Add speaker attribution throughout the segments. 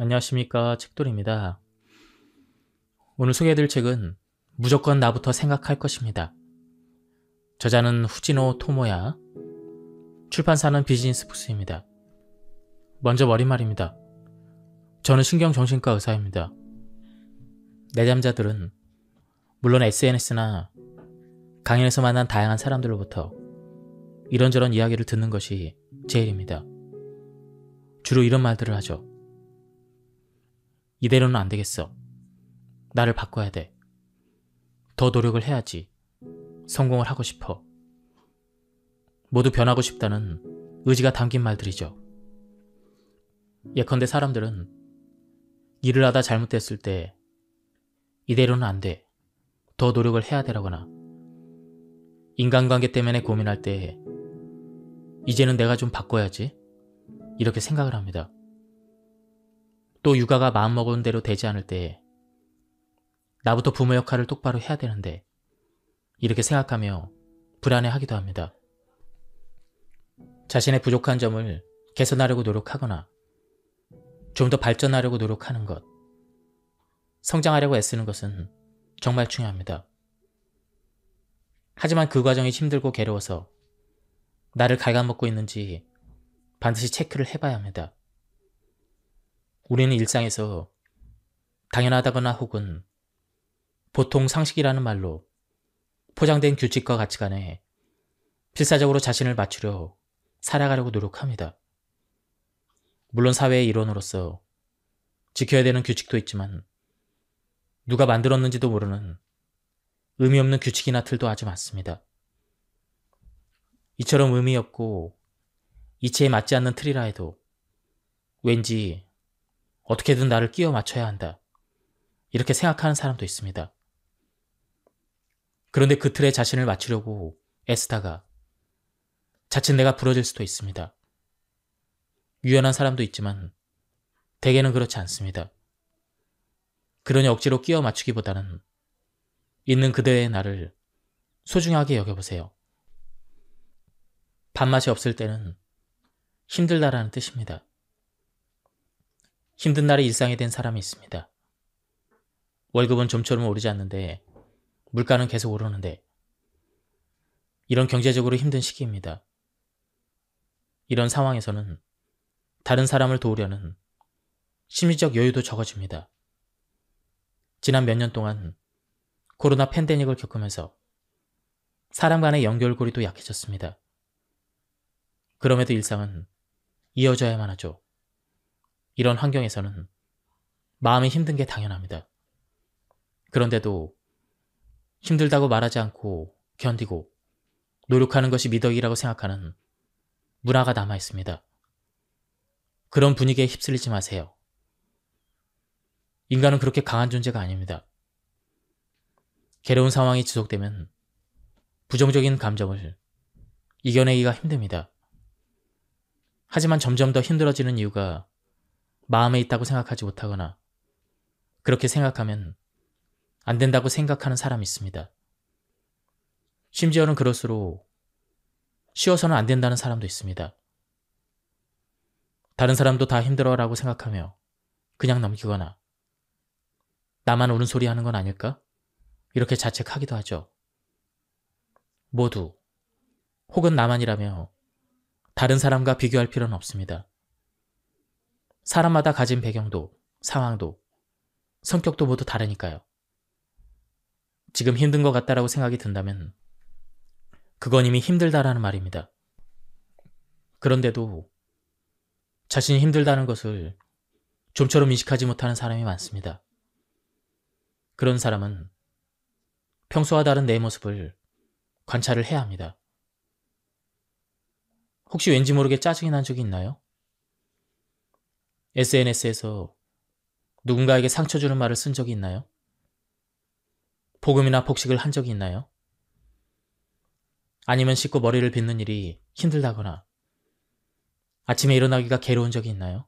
Speaker 1: 안녕하십니까, 책돌입니다. 오늘 소개해드릴 책은 무조건 나부터 생각할 것입니다. 저자는 후지노 토모야, 출판사는 비즈니스북스입니다. 먼저 머릿말입니다. 저는 신경정신과 의사입니다. 내담자들은 물론 SNS나 강연에서 만난 다양한 사람들로부터 이런저런 이야기를 듣는 것이 제일입니다. 주로 이런 말들을 하죠. 이대로는 안 되겠어. 나를 바꿔야 돼. 더 노력을 해야지. 성공을 하고 싶어. 모두 변하고 싶다는 의지가 담긴 말들이죠. 예컨대 사람들은 일을 하다 잘못됐을 때 이대로는 안 돼. 더 노력을 해야 되라거나 인간관계 때문에 고민할 때 이제는 내가 좀 바꿔야지. 이렇게 생각을 합니다. 또 육아가 마음먹은 대로 되지 않을 때 나부터 부모 역할을 똑바로 해야 되는데 이렇게 생각하며 불안해하기도 합니다. 자신의 부족한 점을 개선하려고 노력하거나 좀 더 발전하려고 노력하는 것, 성장하려고 애쓰는 것은 정말 중요합니다. 하지만 그 과정이 힘들고 괴로워서 나를 갉아먹고 있는지 반드시 체크를 해봐야 합니다. 우리는 일상에서 당연하다거나 혹은 보통 상식이라는 말로 포장된 규칙과 가치관에 필사적으로 자신을 맞추려 살아가려고 노력합니다. 물론 사회의 일원으로서 지켜야 되는 규칙도 있지만 누가 만들었는지도 모르는 의미 없는 규칙이나 틀도 아주 많습니다. 이처럼 의미 없고 이치에 맞지 않는 틀이라 해도 왠지 어떻게든 나를 끼워 맞춰야 한다. 이렇게 생각하는 사람도 있습니다. 그런데 그 틀에 자신을 맞추려고 애쓰다가 자칫 내가 부러질 수도 있습니다. 유연한 사람도 있지만 대개는 그렇지 않습니다. 그러니 억지로 끼워 맞추기보다는 있는 그대의 나를 소중하게 여겨보세요. 밥맛이 없을 때는 힘들다라는 뜻입니다. 힘든 날이 일상이 된 사람이 있습니다. 월급은 좀처럼 오르지 않는데 물가는 계속 오르는데 이런 경제적으로 힘든 시기입니다. 이런 상황에서는 다른 사람을 도우려는 심리적 여유도 적어집니다. 지난 몇 년 동안 코로나 팬데믹을 겪으면서 사람 간의 연결고리도 약해졌습니다. 그럼에도 일상은 이어져야만 하죠. 이런 환경에서는 마음이 힘든 게 당연합니다. 그런데도 힘들다고 말하지 않고 견디고 노력하는 것이 미덕이라고 생각하는 문화가 남아 있습니다. 그런 분위기에 휩쓸리지 마세요. 인간은 그렇게 강한 존재가 아닙니다. 괴로운 상황이 지속되면 부정적인 감정을 이겨내기가 힘듭니다. 하지만 점점 더 힘들어지는 이유가 마음에 있다고 생각하지 못하거나 그렇게 생각하면 안 된다고 생각하는 사람이 있습니다. 심지어는 그럴수록 쉬워서는 안 된다는 사람도 있습니다. 다른 사람도 다 힘들어라고 생각하며 그냥 넘기거나 나만 옳은 소리 하는 건 아닐까? 이렇게 자책하기도 하죠. 모두 혹은 나만이라며 다른 사람과 비교할 필요는 없습니다. 사람마다 가진 배경도 상황도 성격도 모두 다르니까요. 지금 힘든 것 같다라고 생각이 든다면 그건 이미 힘들다라는 말입니다. 그런데도 자신이 힘들다는 것을 좀처럼 인식하지 못하는 사람이 많습니다. 그런 사람은 평소와 다른 내 모습을 관찰을 해야 합니다. 혹시 왠지 모르게 짜증이 난 적이 있나요? SNS에서 누군가에게 상처 주는 말을 쓴 적이 있나요? 복음이나 복식을 한 적이 있나요? 아니면 씻고 머리를 빗는 일이 힘들다거나 아침에 일어나기가 괴로운 적이 있나요?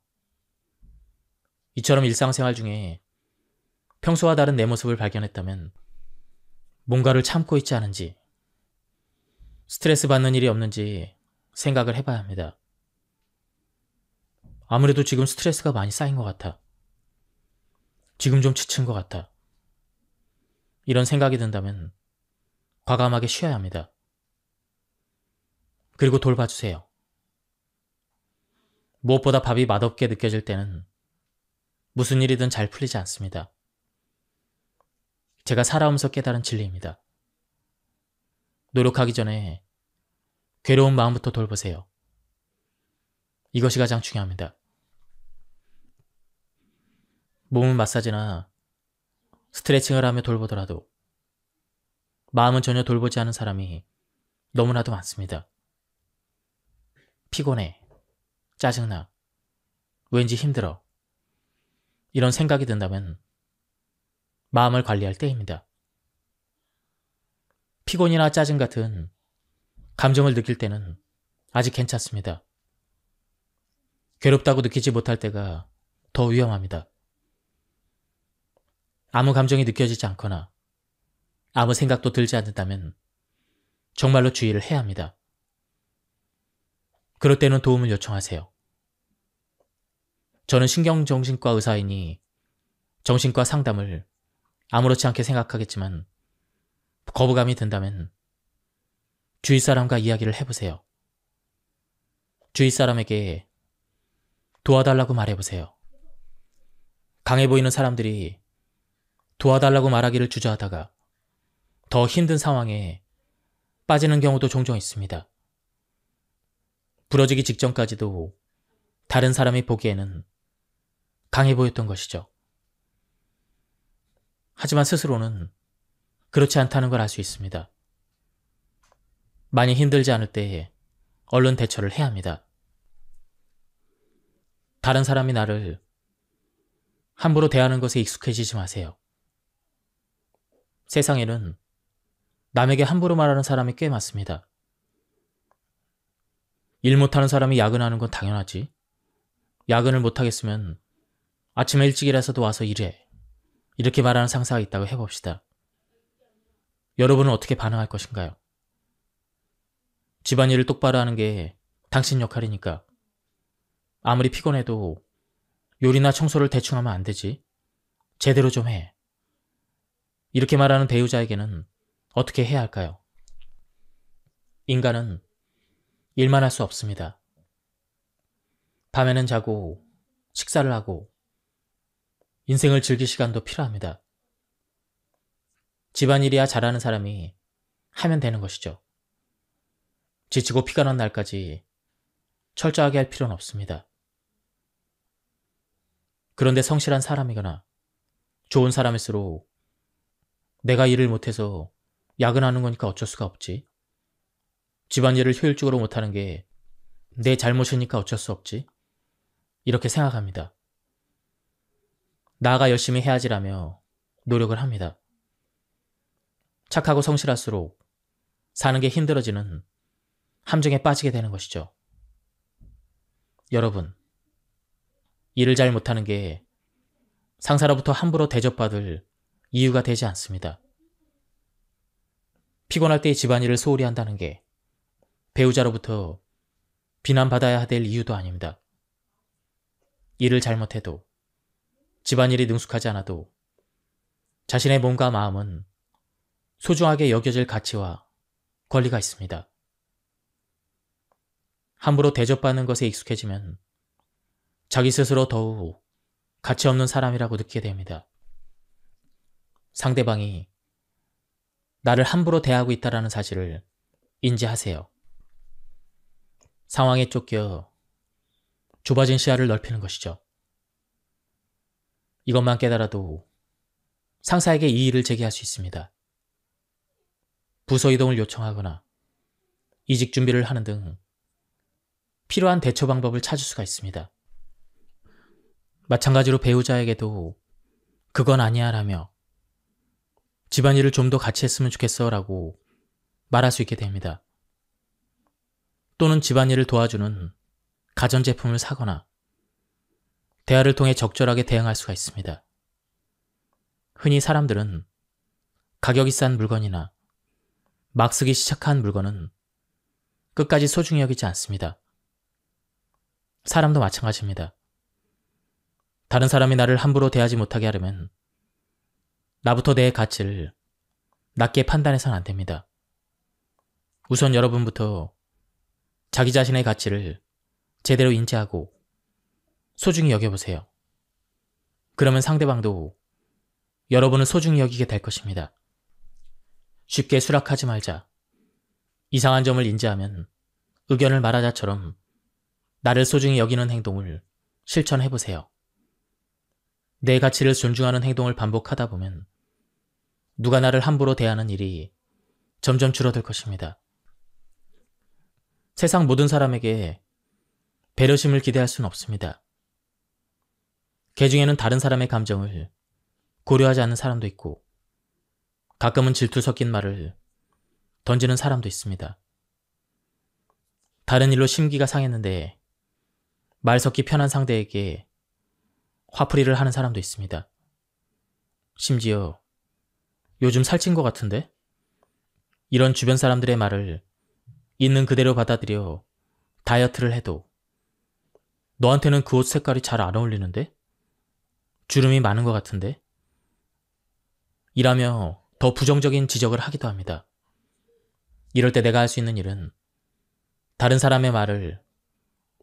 Speaker 1: 이처럼 일상생활 중에 평소와 다른 내 모습을 발견했다면 뭔가를 참고 있지 않은지, 스트레스 받는 일이 없는지 생각을 해봐야 합니다. 아무래도 지금 스트레스가 많이 쌓인 것 같아. 지금 좀 지친 것 같다. 이런 생각이 든다면 과감하게 쉬어야 합니다. 그리고 돌봐주세요. 무엇보다 밥이 맛없게 느껴질 때는 무슨 일이든 잘 풀리지 않습니다. 제가 살아오면서 깨달은 진리입니다. 노력하기 전에 괴로운 마음부터 돌보세요. 이것이 가장 중요합니다. 몸은 마사지나 스트레칭을 하며 돌보더라도 마음은 전혀 돌보지 않은 사람이 너무나도 많습니다. 피곤해, 짜증나, 왠지 힘들어. 이런 생각이 든다면 마음을 관리할 때입니다. 피곤이나 짜증 같은 감정을 느낄 때는 아직 괜찮습니다. 괴롭다고 느끼지 못할 때가 더 위험합니다. 아무 감정이 느껴지지 않거나 아무 생각도 들지 않는다면 정말로 주의를 해야 합니다. 그럴 때는 도움을 요청하세요. 저는 신경정신과 의사이니 정신과 상담을 아무렇지 않게 생각하겠지만 거부감이 든다면 주위 사람과 이야기를 해보세요. 주위 사람에게 도와달라고 말해보세요. 강해 보이는 사람들이 도와달라고 말하기를 주저하다가 더 힘든 상황에 빠지는 경우도 종종 있습니다. 부러지기 직전까지도 다른 사람이 보기에는 강해 보였던 것이죠. 하지만 스스로는 그렇지 않다는 걸 알 수 있습니다. 많이 힘들지 않을 때에 얼른 대처를 해야 합니다. 다른 사람이 나를 함부로 대하는 것에 익숙해지지 마세요. 세상에는 남에게 함부로 말하는 사람이 꽤 많습니다. 일 못하는 사람이 야근하는 건 당연하지. 야근을 못하겠으면 아침에 일찍 일어서도 와서 일해. 이렇게 말하는 상사가 있다고 해봅시다. 여러분은 어떻게 반응할 것인가요? 집안일을 똑바로 하는 게 당신 역할이니까 아무리 피곤해도 요리나 청소를 대충 하면 안 되지. 제대로 좀 해. 이렇게 말하는 배우자에게는 어떻게 해야 할까요? 인간은 일만 할 수 없습니다. 밤에는 자고 식사를 하고 인생을 즐길 시간도 필요합니다. 집안일이야 잘하는 사람이 하면 되는 것이죠. 지치고 피가 난 날까지 철저하게 할 필요는 없습니다. 그런데 성실한 사람이거나 좋은 사람일수록 내가 일을 못해서 야근하는 거니까 어쩔 수가 없지. 집안일을 효율적으로 못하는 게 내 잘못이니까 어쩔 수 없지. 이렇게 생각합니다. 나아가 열심히 해야지라며 노력을 합니다. 착하고 성실할수록 사는 게 힘들어지는 함정에 빠지게 되는 것이죠. 여러분, 일을 잘 못하는 게 상사로부터 함부로 대접받을 이유가 되지 않습니다. 피곤할 때 집안일을 소홀히 한다는 게 배우자로부터 비난받아야 될 이유도 아닙니다. 일을 잘못해도 집안일이 능숙하지 않아도 자신의 몸과 마음은 소중하게 여겨질 가치와 권리가 있습니다. 함부로 대접받는 것에 익숙해지면 자기 스스로 더욱 가치 없는 사람이라고 느끼게 됩니다. 상대방이 나를 함부로 대하고 있다는 사실을 인지하세요. 상황에 쫓겨 좁아진 시야를 넓히는 것이죠. 이것만 깨달아도 상사에게 이의를 제기할 수 있습니다. 부서 이동을 요청하거나 이직 준비를 하는 등 필요한 대처 방법을 찾을 수가 있습니다. 마찬가지로 배우자에게도 그건 아니야 라며 집안일을 좀 더 같이 했으면 좋겠어 라고 말할 수 있게 됩니다. 또는 집안일을 도와주는 가전제품을 사거나 대화를 통해 적절하게 대응할 수가 있습니다. 흔히 사람들은 가격이 싼 물건이나 막 쓰기 시작한 물건은 끝까지 소중히 여기지 않습니다. 사람도 마찬가지입니다. 다른 사람이 나를 함부로 대하지 못하게 하려면 나부터 내 가치를 낮게 판단해서는 안 됩니다. 우선 여러분부터 자기 자신의 가치를 제대로 인지하고 소중히 여겨보세요. 그러면 상대방도 여러분을 소중히 여기게 될 것입니다. 쉽게 수락하지 말자. 이상한 점을 인지하면 의견을 말하자처럼 나를 소중히 여기는 행동을 실천해보세요. 내 가치를 존중하는 행동을 반복하다 보면 누가 나를 함부로 대하는 일이 점점 줄어들 것입니다. 세상 모든 사람에게 배려심을 기대할 수는 없습니다. 개 중에는 다른 사람의 감정을 고려하지 않는 사람도 있고 가끔은 질투 섞인 말을 던지는 사람도 있습니다. 다른 일로 심기가 상했는데 말 섞기 편한 상대에게 화풀이를 하는 사람도 있습니다. 심지어 요즘 살찐 것 같은데? 이런 주변 사람들의 말을 있는 그대로 받아들여 다이어트를 해도 너한테는 그 옷 색깔이 잘 안 어울리는데? 주름이 많은 것 같은데? 이라며 더 부정적인 지적을 하기도 합니다. 이럴 때 내가 할 수 있는 일은 다른 사람의 말을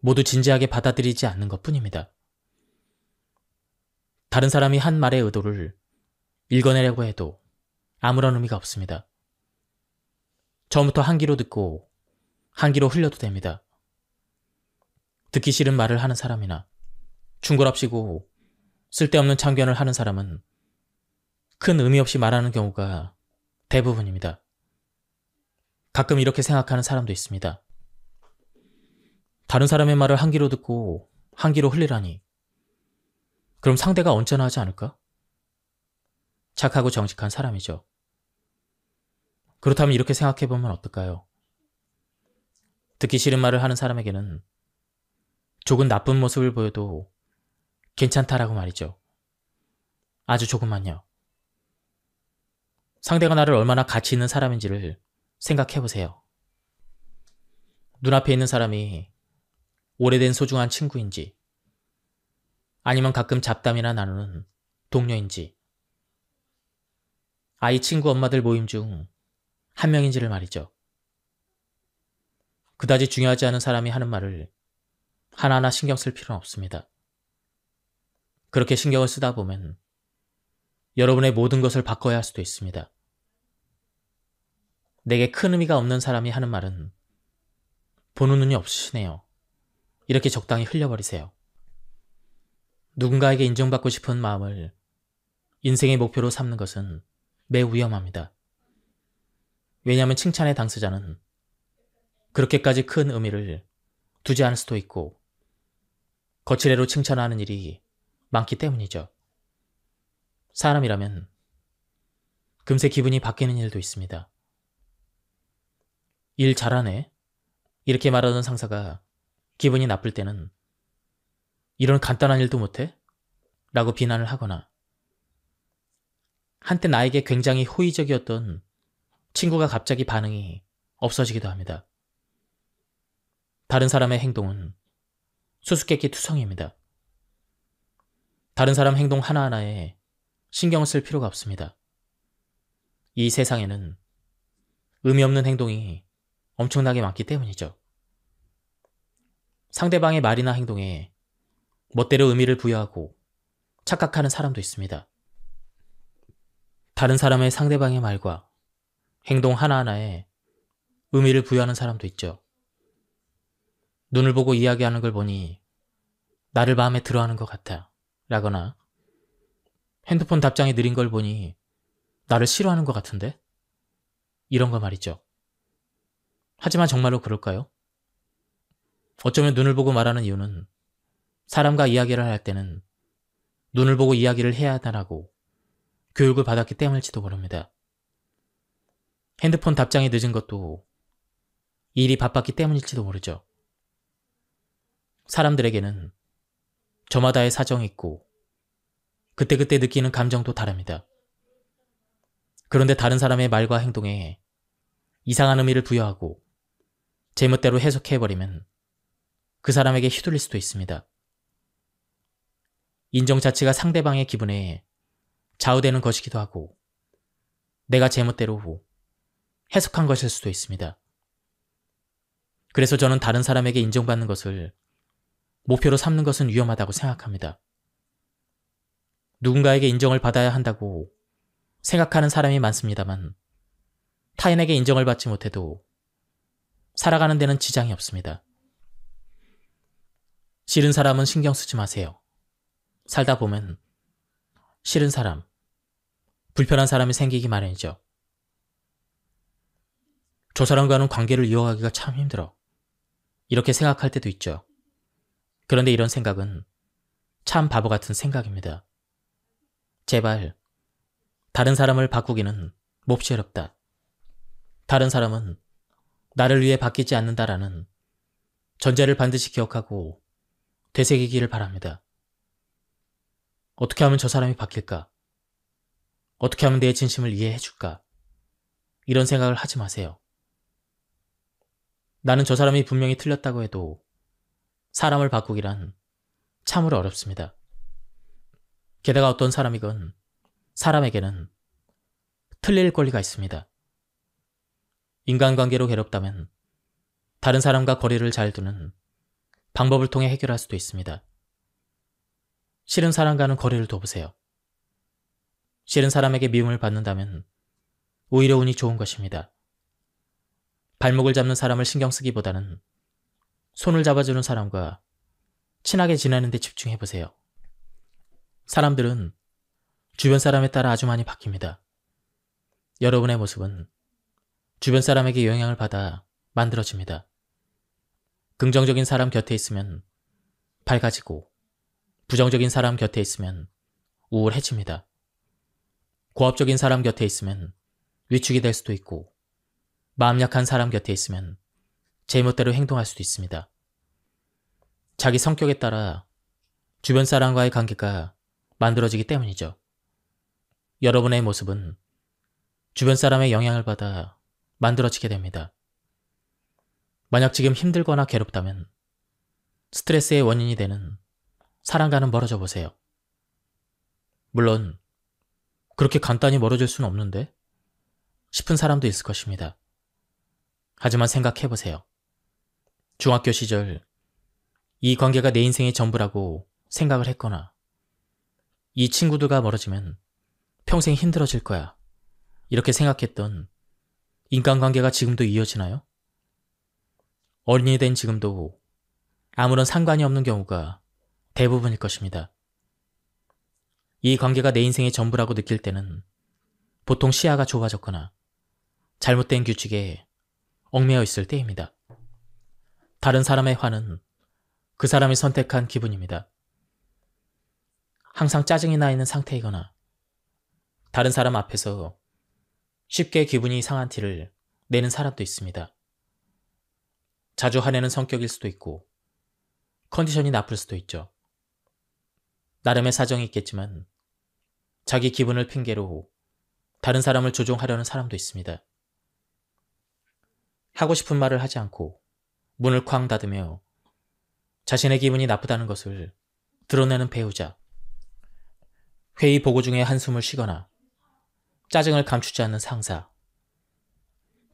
Speaker 1: 모두 진지하게 받아들이지 않는 것 뿐입니다. 다른 사람이 한 말의 의도를 읽어내려고 해도 아무런 의미가 없습니다. 처음부터 한 귀로 듣고 한 귀로 흘려도 됩니다. 듣기 싫은 말을 하는 사람이나 충고랍시고 쓸데없는 참견을 하는 사람은 큰 의미 없이 말하는 경우가 대부분입니다. 가끔 이렇게 생각하는 사람도 있습니다. 다른 사람의 말을 한 귀로 듣고 한 귀로 흘리라니 그럼 상대가 언짢아 하지 않을까? 착하고 정직한 사람이죠. 그렇다면 이렇게 생각해보면 어떨까요? 듣기 싫은 말을 하는 사람에게는 조금 나쁜 모습을 보여도 괜찮다라고 말이죠. 아주 조금만요. 상대가 나를 얼마나 가치 있는 사람인지를 생각해보세요. 눈앞에 있는 사람이 오래된 소중한 친구인지 아니면 가끔 잡담이나 나누는 동료인지 아이 친구 엄마들 모임 중 한 명인지를 말이죠. 그다지 중요하지 않은 사람이 하는 말을 하나하나 신경 쓸 필요는 없습니다. 그렇게 신경을 쓰다 보면 여러분의 모든 것을 바꿔야 할 수도 있습니다. 내게 큰 의미가 없는 사람이 하는 말은 보는 눈이 없으시네요. 이렇게 적당히 흘려버리세요. 누군가에게 인정받고 싶은 마음을 인생의 목표로 삼는 것은 매우 위험합니다. 왜냐하면 칭찬의 당사자는 그렇게까지 큰 의미를 두지 않을 수도 있고 거칠애로 칭찬하는 일이 많기 때문이죠. 사람이라면 금세 기분이 바뀌는 일도 있습니다. 일 잘하네. 이렇게 말하던 상사가 기분이 나쁠 때는 이런 간단한 일도 못해? 라고 비난을 하거나 한때 나에게 굉장히 호의적이었던 친구가 갑자기 반응이 없어지기도 합니다. 다른 사람의 행동은 수수께끼 투성이입니다. 다른 사람 행동 하나하나에 신경을 쓸 필요가 없습니다. 이 세상에는 의미 없는 행동이 엄청나게 많기 때문이죠. 상대방의 말이나 행동에 멋대로 의미를 부여하고 착각하는 사람도 있습니다. 다른 사람의 상대방의 말과 행동 하나하나에 의미를 부여하는 사람도 있죠. 눈을 보고 이야기하는 걸 보니 나를 마음에 들어하는 것 같아 라거나 핸드폰 답장이 느린 걸 보니 나를 싫어하는 것 같은데? 이런 거 말이죠. 하지만 정말로 그럴까요? 어쩌면 눈을 보고 말하는 이유는 사람과 이야기를 할 때는 눈을 보고 이야기를 해야 한다고 교육을 받았기 때문일지도 모릅니다. 핸드폰 답장이 늦은 것도 일이 바빴기 때문일지도 모르죠. 사람들에게는 저마다의 사정이 있고 그때그때 느끼는 감정도 다릅니다. 그런데 다른 사람의 말과 행동에 이상한 의미를 부여하고 제멋대로 해석해버리면 그 사람에게 휘둘릴 수도 있습니다. 인정 자체가 상대방의 기분에 좌우되는 것이기도 하고 내가 제멋대로 해석한 것일 수도 있습니다. 그래서 저는 다른 사람에게 인정받는 것을 목표로 삼는 것은 위험하다고 생각합니다. 누군가에게 인정을 받아야 한다고 생각하는 사람이 많습니다만 타인에게 인정을 받지 못해도 살아가는 데는 지장이 없습니다. 싫은 사람은 신경 쓰지 마세요. 살다 보면 싫은 사람, 불편한 사람이 생기기 마련이죠. 저 사람과는 관계를 이어가기가 참 힘들어. 이렇게 생각할 때도 있죠. 그런데 이런 생각은 참 바보 같은 생각입니다. 제발 다른 사람을 바꾸기는 몹시 어렵다. 다른 사람은 나를 위해 바뀌지 않는다라는 전제를 반드시 기억하고 되새기기를 바랍니다. 어떻게 하면 저 사람이 바뀔까? 어떻게 하면 내 진심을 이해해줄까? 이런 생각을 하지 마세요. 나는 저 사람이 분명히 틀렸다고 해도 사람을 바꾸기란 참으로 어렵습니다. 게다가 어떤 사람이건 사람에게는 틀릴 권리가 있습니다. 인간관계로 괴롭다면 다른 사람과 거리를 잘 두는 방법을 통해 해결할 수도 있습니다. 싫은 사람과는 거리를 둬보세요. 싫은 사람에게 미움을 받는다면 오히려 운이 좋은 것입니다. 발목을 잡는 사람을 신경 쓰기보다는 손을 잡아주는 사람과 친하게 지내는 데 집중해보세요. 사람들은 주변 사람에 따라 아주 많이 바뀝니다. 여러분의 모습은 주변 사람에게 영향을 받아 만들어집니다. 긍정적인 사람 곁에 있으면 밝아지고 부정적인 사람 곁에 있으면 우울해집니다. 고압적인 사람 곁에 있으면 위축이 될 수도 있고 마음 약한 사람 곁에 있으면 제멋대로 행동할 수도 있습니다. 자기 성격에 따라 주변 사람과의 관계가 만들어지기 때문이죠. 여러분의 모습은 주변 사람의 영향을 받아 만들어지게 됩니다. 만약 지금 힘들거나 괴롭다면 스트레스의 원인이 되는 사람과는 멀어져 보세요. 물론 그렇게 간단히 멀어질 수는 없는데 싶은 사람도 있을 것입니다. 하지만 생각해보세요. 중학교 시절 이 관계가 내 인생의 전부라고 생각을 했거나 이 친구들과 멀어지면 평생 힘들어질 거야 이렇게 생각했던 인간관계가 지금도 이어지나요? 어린이 된 지금도 아무런 상관이 없는 경우가 대부분일 것입니다. 이 관계가 내 인생의 전부라고 느낄 때는 보통 시야가 좁아졌거나 잘못된 규칙에 얽매여 있을 때입니다. 다른 사람의 화는 그 사람이 선택한 기분입니다. 항상 짜증이 나 있는 상태이거나 다른 사람 앞에서 쉽게 기분이 상한 티를 내는 사람도 있습니다. 자주 화내는 성격일 수도 있고 컨디션이 나쁠 수도 있죠. 나름의 사정이 있겠지만 자기 기분을 핑계로 다른 사람을 조종하려는 사람도 있습니다. 하고 싶은 말을 하지 않고 문을 쾅 닫으며 자신의 기분이 나쁘다는 것을 드러내는 배우자, 회의 보고 중에 한숨을 쉬거나 짜증을 감추지 않는 상사,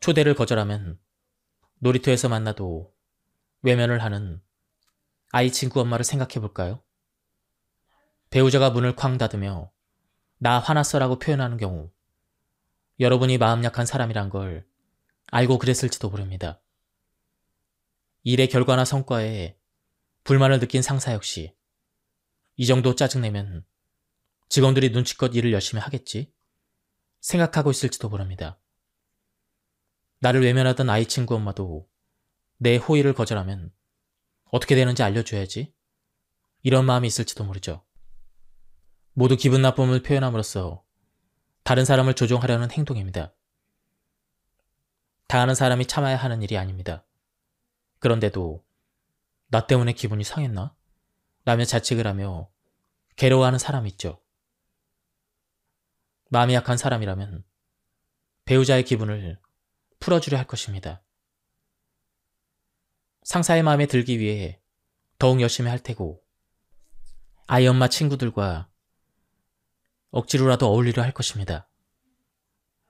Speaker 1: 초대를 거절하면 놀이터에서 만나도 외면을 하는 아이 친구 엄마를 생각해 볼까요? 배우자가 문을 쾅 닫으며 나 화났어라고 표현하는 경우 여러분이 마음 약한 사람이란 걸 알고 그랬을지도 모릅니다. 일의 결과나 성과에 불만을 느낀 상사 역시 이 정도 짜증내면 직원들이 눈치껏 일을 열심히 하겠지 생각하고 있을지도 모릅니다. 나를 외면하던 아이 친구 엄마도 내 호의를 거절하면 어떻게 되는지 알려줘야지 이런 마음이 있을지도 모르죠. 모두 기분 나쁨을 표현함으로써 다른 사람을 조종하려는 행동입니다. 당하는 사람이 참아야 하는 일이 아닙니다. 그런데도 나 때문에 기분이 상했나? 라며 자책을 하며 괴로워하는 사람이 있죠. 마음이 약한 사람이라면 배우자의 기분을 풀어주려 할 것입니다. 상사의 마음에 들기 위해 더욱 열심히 할 테고 아이 엄마 친구들과 억지로라도 어울리려 할 것입니다.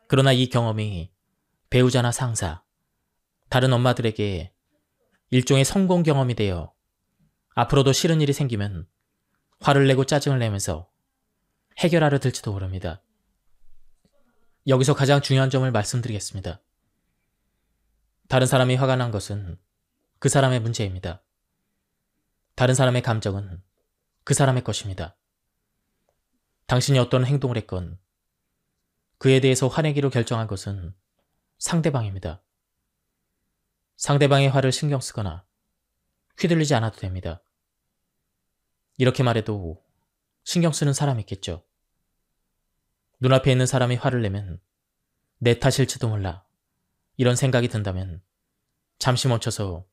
Speaker 1: 그러나 이 경험이 배우자나 상사, 다른 엄마들에게 일종의 성공 경험이 되어 앞으로도 싫은 일이 생기면 화를 내고 짜증을 내면서 해결하려 들지도 모릅니다. 여기서 가장 중요한 점을 말씀드리겠습니다. 다른 사람이 화가 난 것은 그 사람의 문제입니다. 다른 사람의 감정은 그 사람의 것입니다. 당신이 어떤 행동을 했건 그에 대해서 화내기로 결정한 것은 상대방입니다. 상대방의 화를 신경 쓰거나 휘둘리지 않아도 됩니다. 이렇게 말해도 신경 쓰는 사람이 있겠죠. 눈앞에 있는 사람이 화를 내면 내 탓일지도 몰라 이런 생각이 든다면 잠시 멈춰서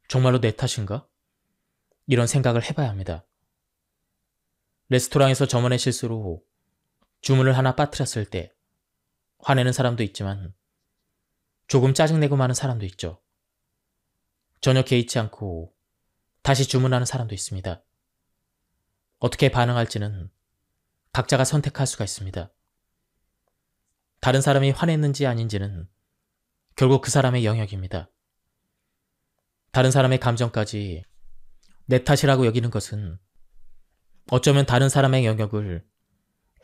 Speaker 1: 정말로 내 탓인가? 이런 생각을 해봐야 합니다. 레스토랑에서 점원의 실수로 주문을 하나 빠뜨렸을 때 화내는 사람도 있지만 조금 짜증내고 마는 사람도 있죠. 전혀 개의치 않고 다시 주문하는 사람도 있습니다. 어떻게 반응할지는 각자가 선택할 수가 있습니다. 다른 사람이 화냈는지 아닌지는 결국 그 사람의 영역입니다. 다른 사람의 감정까지 내 탓이라고 여기는 것은 어쩌면 다른 사람의 영역을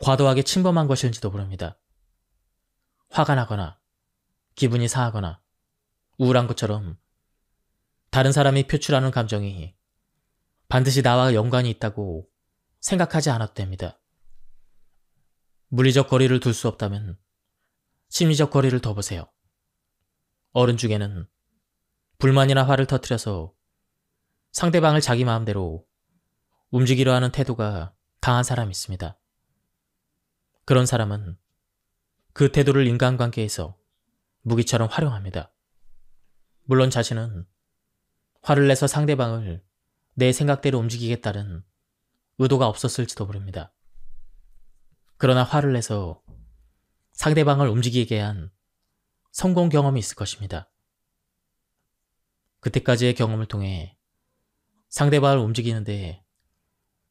Speaker 1: 과도하게 침범한 것일지도 모릅니다. 화가 나거나 기분이 상하거나 우울한 것처럼 다른 사람이 표출하는 감정이 반드시 나와 연관이 있다고 생각하지 않아도 됩니다. 물리적 거리를 둘 수 없다면 심리적 거리를 둬보세요. 어른 중에는 불만이나 화를 터뜨려서 상대방을 자기 마음대로 움직이려 하는 태도가 강한 사람이 있습니다. 그런 사람은 그 태도를 인간관계에서 무기처럼 활용합니다. 물론 자신은 화를 내서 상대방을 내 생각대로 움직이겠다는 의도가 없었을지도 모릅니다. 그러나 화를 내서 상대방을 움직이게 한 성공 경험이 있을 것입니다. 그때까지의 경험을 통해 상대방을 움직이는데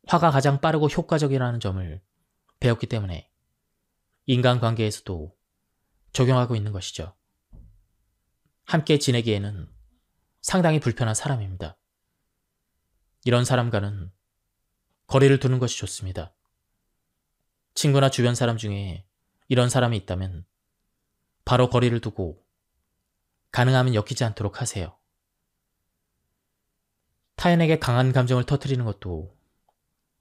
Speaker 1: 화가 가장 빠르고 효과적이라는 점을 배웠기 때문에 인간관계에서도 적용하고 있는 것이죠. 함께 지내기에는 상당히 불편한 사람입니다. 이런 사람과는 거리를 두는 것이 좋습니다. 친구나 주변 사람 중에 이런 사람이 있다면 바로 거리를 두고 가능하면 엮이지 않도록 하세요. 타인에게 강한 감정을 터뜨리는 것도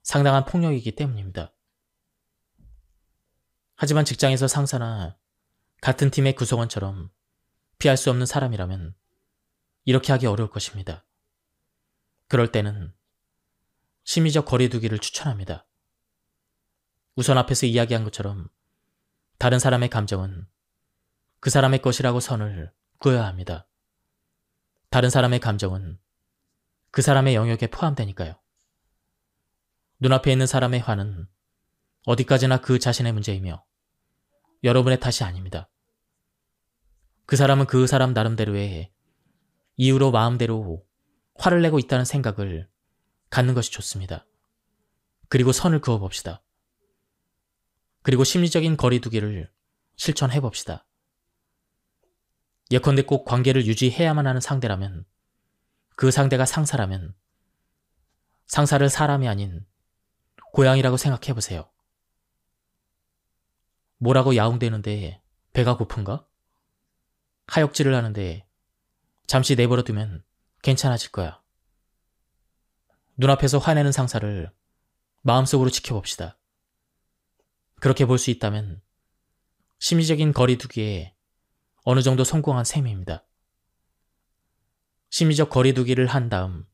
Speaker 1: 상당한 폭력이기 때문입니다. 하지만 직장에서 상사나 같은 팀의 구성원처럼 피할 수 없는 사람이라면 이렇게 하기 어려울 것입니다. 그럴 때는 심리적 거리두기를 추천합니다. 우선 앞에서 이야기한 것처럼 다른 사람의 감정은 그 사람의 것이라고 선을 그어야 합니다. 다른 사람의 감정은 그 사람의 영역에 포함되니까요. 눈앞에 있는 사람의 화는 어디까지나 그 자신의 문제이며 여러분의 탓이 아닙니다. 그 사람은 그 사람 나름대로의 이유로 마음대로 화를 내고 있다는 생각을 갖는 것이 좋습니다. 그리고 선을 그어봅시다. 그리고 심리적인 거리두기를 실천해봅시다. 예컨대 꼭 관계를 유지해야만 하는 상대라면, 그 상대가 상사라면 상사를 사람이 아닌 고양이라고 생각해보세요. 뭐라고 야옹대는데 배가 고픈가? 하역질을 하는데 잠시 내버려두면 괜찮아질 거야. 눈앞에서 화내는 상사를 마음속으로 지켜봅시다. 그렇게 볼 수 있다면 심리적인 거리두기에 어느 정도 성공한 셈입니다. 심리적 거리두기를 한 다음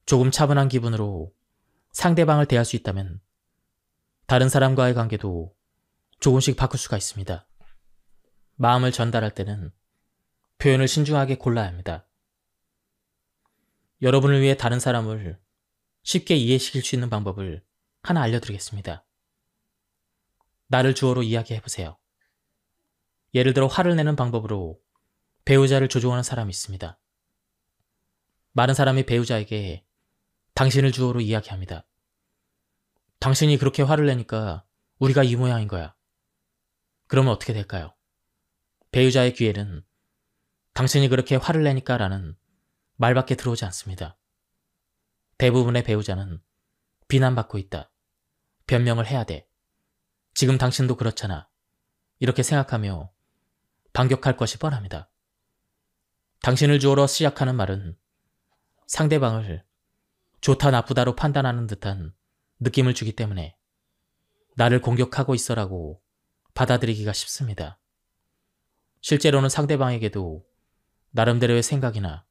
Speaker 1: 조금 차분한 기분으로 상대방을 대할 수 있다면 다른 사람과의 관계도 조금씩 바꿀 수가 있습니다. 마음을 전달할 때는 표현을 신중하게 골라야 합니다. 여러분을 위해 다른 사람을 쉽게 이해시킬 수 있는 방법을 하나 알려드리겠습니다. 나를 주어로 이야기해보세요. 예를 들어 화를 내는 방법으로 배우자를 조종하는 사람이 있습니다. 많은 사람이 배우자에게 당신을 주어로 이야기합니다. 당신이 그렇게 화를 내니까 우리가 이 모양인 거야. 그러면 어떻게 될까요? 배우자의 귀에는 당신이 그렇게 화를 내니까 라는 말밖에 들어오지 않습니다. 대부분의 배우자는 비난받고 있다. 변명을 해야 돼. 지금 당신도 그렇잖아. 이렇게 생각하며 반격할 것이 뻔합니다. 당신을 주어로 시작하는 말은 상대방을 좋다 나쁘다로 판단하는 듯한 느낌을 주기 때문에 나를 공격하고 있어라고 받아들이기가 쉽습니다. 실제로는 상대방에게도 나름대로의 생각이나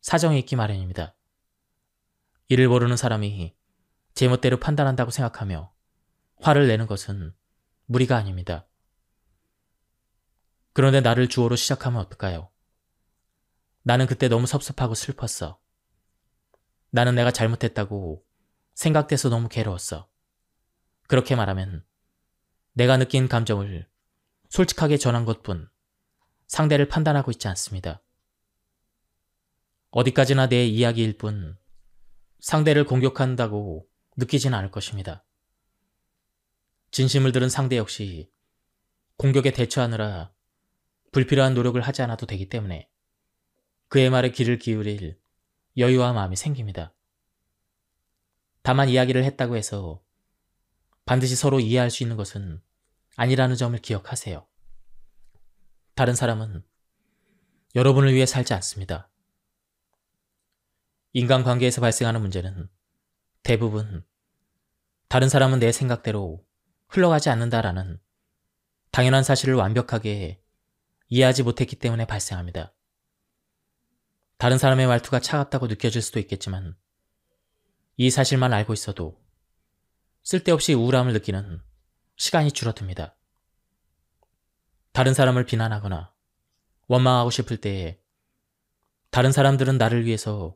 Speaker 1: 사정이 있기 마련입니다. 이를 모르는 사람이 제멋대로 판단한다고 생각하며 화를 내는 것은 무리가 아닙니다. 그런데 나를 주어로 시작하면 어떨까요? 나는 그때 너무 섭섭하고 슬펐어. 나는 내가 잘못했다고 생각돼서 너무 괴로웠어. 그렇게 말하면 내가 느낀 감정을 솔직하게 전한 것뿐 상대를 판단하고 있지 않습니다. 어디까지나 내 이야기일 뿐 상대를 공격한다고 느끼지는 않을 것입니다. 진심을 들은 상대 역시 공격에 대처하느라 불필요한 노력을 하지 않아도 되기 때문에 그의 말에 귀를 기울일 여유와 마음이 생깁니다. 다만 이야기를 했다고 해서 반드시 서로 이해할 수 있는 것은 아니라는 점을 기억하세요. 다른 사람은 여러분을 위해 살지 않습니다. 인간관계에서 발생하는 문제는 대부분 다른 사람은 내 생각대로 흘러가지 않는다라는 당연한 사실을 완벽하게 이해하지 못했기 때문에 발생합니다. 다른 사람의 말투가 차갑다고 느껴질 수도 있겠지만 이 사실만 알고 있어도 쓸데없이 우울함을 느끼는 시간이 줄어듭니다. 다른 사람을 비난하거나 원망하고 싶을 때에 다른 사람들은 나를 위해서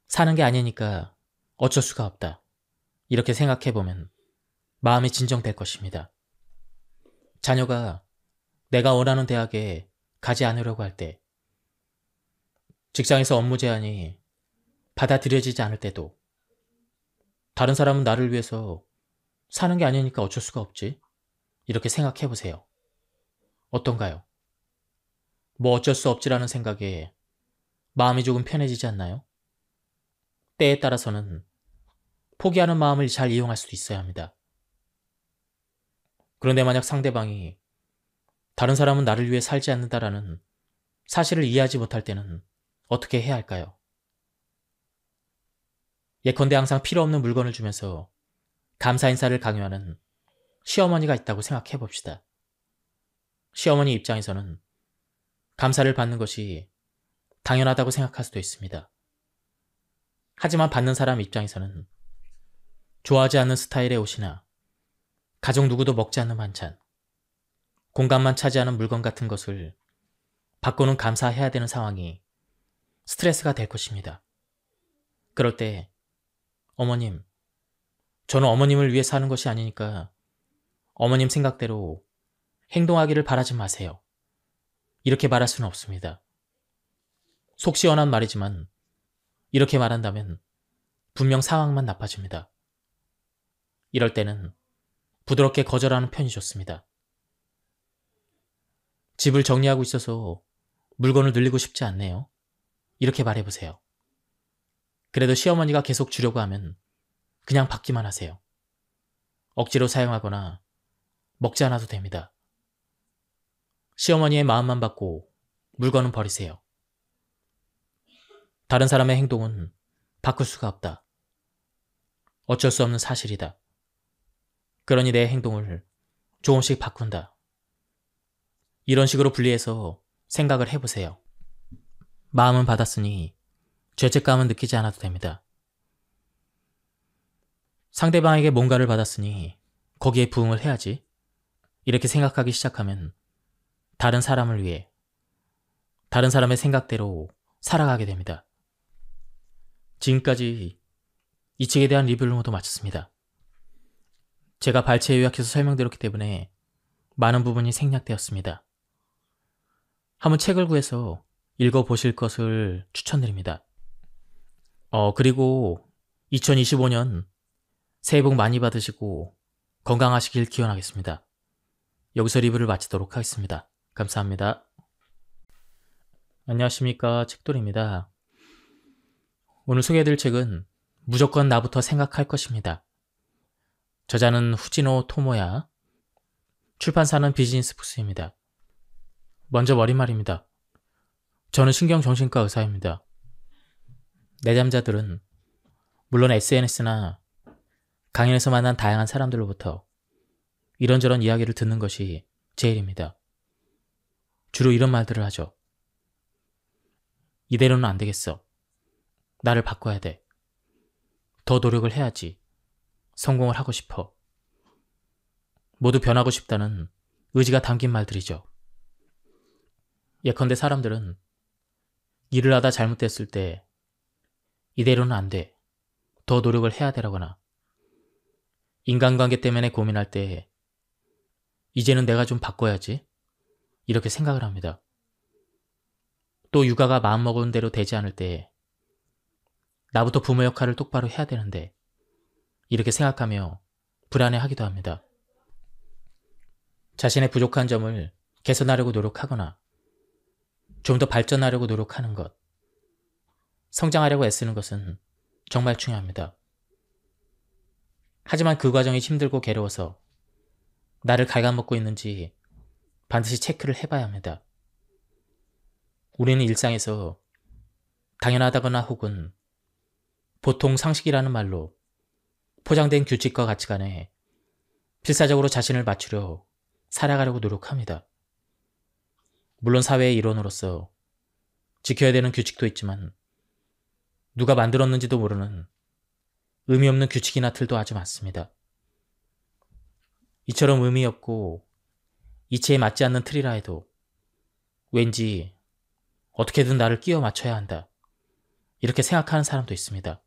Speaker 1: 사는 게 아니니까 어쩔 수가 없다. 이렇게 생각해보면 마음이 진정될 것입니다. 자녀가 내가 원하는 대학에 가지 않으려고 할 때, 직장에서 업무 제안이 받아들여지지 않을 때도 다른 사람은 나를 위해서 사는 게 아니니까 어쩔 수가 없지. 이렇게 생각해보세요. 어떤가요? 뭐 어쩔 수 없지라는 생각에 마음이 조금 편해지지 않나요? 때에 따라서는 포기하는 마음을 잘 이용할 수도 있어야 합니다. 그런데 만약 상대방이 다른 사람은 나를 위해 살지 않는다라는 사실을 이해하지 못할 때는 어떻게 해야 할까요? 예컨대 항상 필요 없는 물건을 주면서 감사 인사를 강요하는 시어머니가 있다고 생각해 봅시다. 시어머니 입장에서는 감사를 받는 것이 당연하다고 생각할 수도 있습니다. 하지만 받는 사람 입장에서는 좋아하지 않는 스타일의 옷이나 가족 누구도 먹지 않는 반찬, 공간만 차지하는 물건 같은 것을 받고는 감사해야 되는 상황이 스트레스가 될 것입니다. 그럴 때 어머님, 저는 어머님을 위해 사는 것이 아니니까 어머님 생각대로 행동하기를 바라지 마세요. 이렇게 말할 수는 없습니다. 속 시원한 말이지만 이렇게 말한다면 분명 상황만 나빠집니다. 이럴 때는 부드럽게 거절하는 편이 좋습니다. 집을 정리하고 있어서 물건을 늘리고 싶지 않네요. 이렇게 말해보세요. 그래도 시어머니가 계속 주려고 하면 그냥 받기만 하세요. 억지로 사용하거나 먹지 않아도 됩니다. 시어머니의 마음만 받고 물건은 버리세요. 다른 사람의 행동은 바꿀 수가 없다. 어쩔 수 없는 사실이다. 그러니 내 행동을 조금씩 바꾼다. 이런 식으로 분리해서 생각을 해보세요. 마음은 받았으니 죄책감은 느끼지 않아도 됩니다. 상대방에게 뭔가를 받았으니 거기에 부응을 해야지. 이렇게 생각하기 시작하면 다른 사람을 위해 다른 사람의 생각대로 살아가게 됩니다. 지금까지 이 책에 대한 리뷰를 모두 마쳤습니다. 제가 발췌 요약해서 설명드렸기 때문에 많은 부분이 생략되었습니다. 한번 책을 구해서 읽어보실 것을 추천드립니다. 그리고 2025년 새해 복 많이 받으시고 건강하시길 기원하겠습니다. 여기서 리뷰를 마치도록 하겠습니다. 감사합니다. 안녕하십니까, 책돌입니다. 오늘 소개해드릴 책은 무조건 나부터 생각할 것입니다. 저자는 후지노 토모야, 출판사는 비즈니스북스입니다. 먼저 머릿말입니다. 저는 신경정신과 의사입니다. 내담자들은 물론 SNS나 강연에서 만난 다양한 사람들로부터 이런저런 이야기를 듣는 것이 제일입니다. 주로 이런 말들을 하죠. 이대로는 안 되겠어. 나를 바꿔야 돼. 더 노력을 해야지. 성공을 하고 싶어. 모두 변하고 싶다는 의지가 담긴 말들이죠. 예컨대 사람들은 일을 하다 잘못됐을 때 이대로는 안 돼. 더 노력을 해야 되라거나, 인간관계 때문에 고민할 때 이제는 내가 좀 바꿔야지, 이렇게 생각을 합니다. 또 육아가 마음먹은 대로 되지 않을 때 나부터 부모 역할을 똑바로 해야 되는데, 이렇게 생각하며 불안해하기도 합니다. 자신의 부족한 점을 개선하려고 노력하거나 좀 더 발전하려고 노력하는 것, 성장하려고 애쓰는 것은 정말 중요합니다. 하지만 그 과정이 힘들고 괴로워서 나를 갉아먹고 있는지 반드시 체크를 해봐야 합니다. 우리는 일상에서 당연하다거나 혹은 보통 상식이라는 말로 포장된 규칙과 가치관에 필사적으로 자신을 맞추려 살아가려고 노력합니다. 물론 사회의 일원으로서 지켜야 되는 규칙도 있지만 누가 만들었는지도 모르는 의미 없는 규칙이나 틀도 아주 많습니다. 이처럼 의미 없고 이치에 맞지 않는 틀이라 해도 왠지 어떻게든 나를 끼워 맞춰야 한다, 이렇게 생각하는 사람도 있습니다.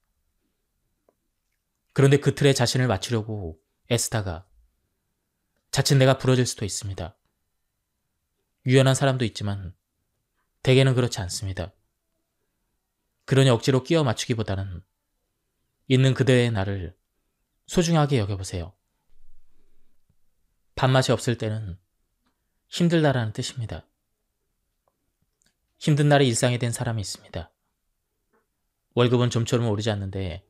Speaker 1: 그런데 그 틀에 자신을 맞추려고 애쓰다가 자칫 내가 부러질 수도 있습니다. 유연한 사람도 있지만 대개는 그렇지 않습니다. 그러니 억지로 끼워 맞추기보다는 있는 그대의 나를 소중하게 여겨보세요. 밥맛이 없을 때는 힘들다라는 뜻입니다. 힘든 날이 일상이 된 사람이 있습니다. 월급은 좀처럼 오르지 않는데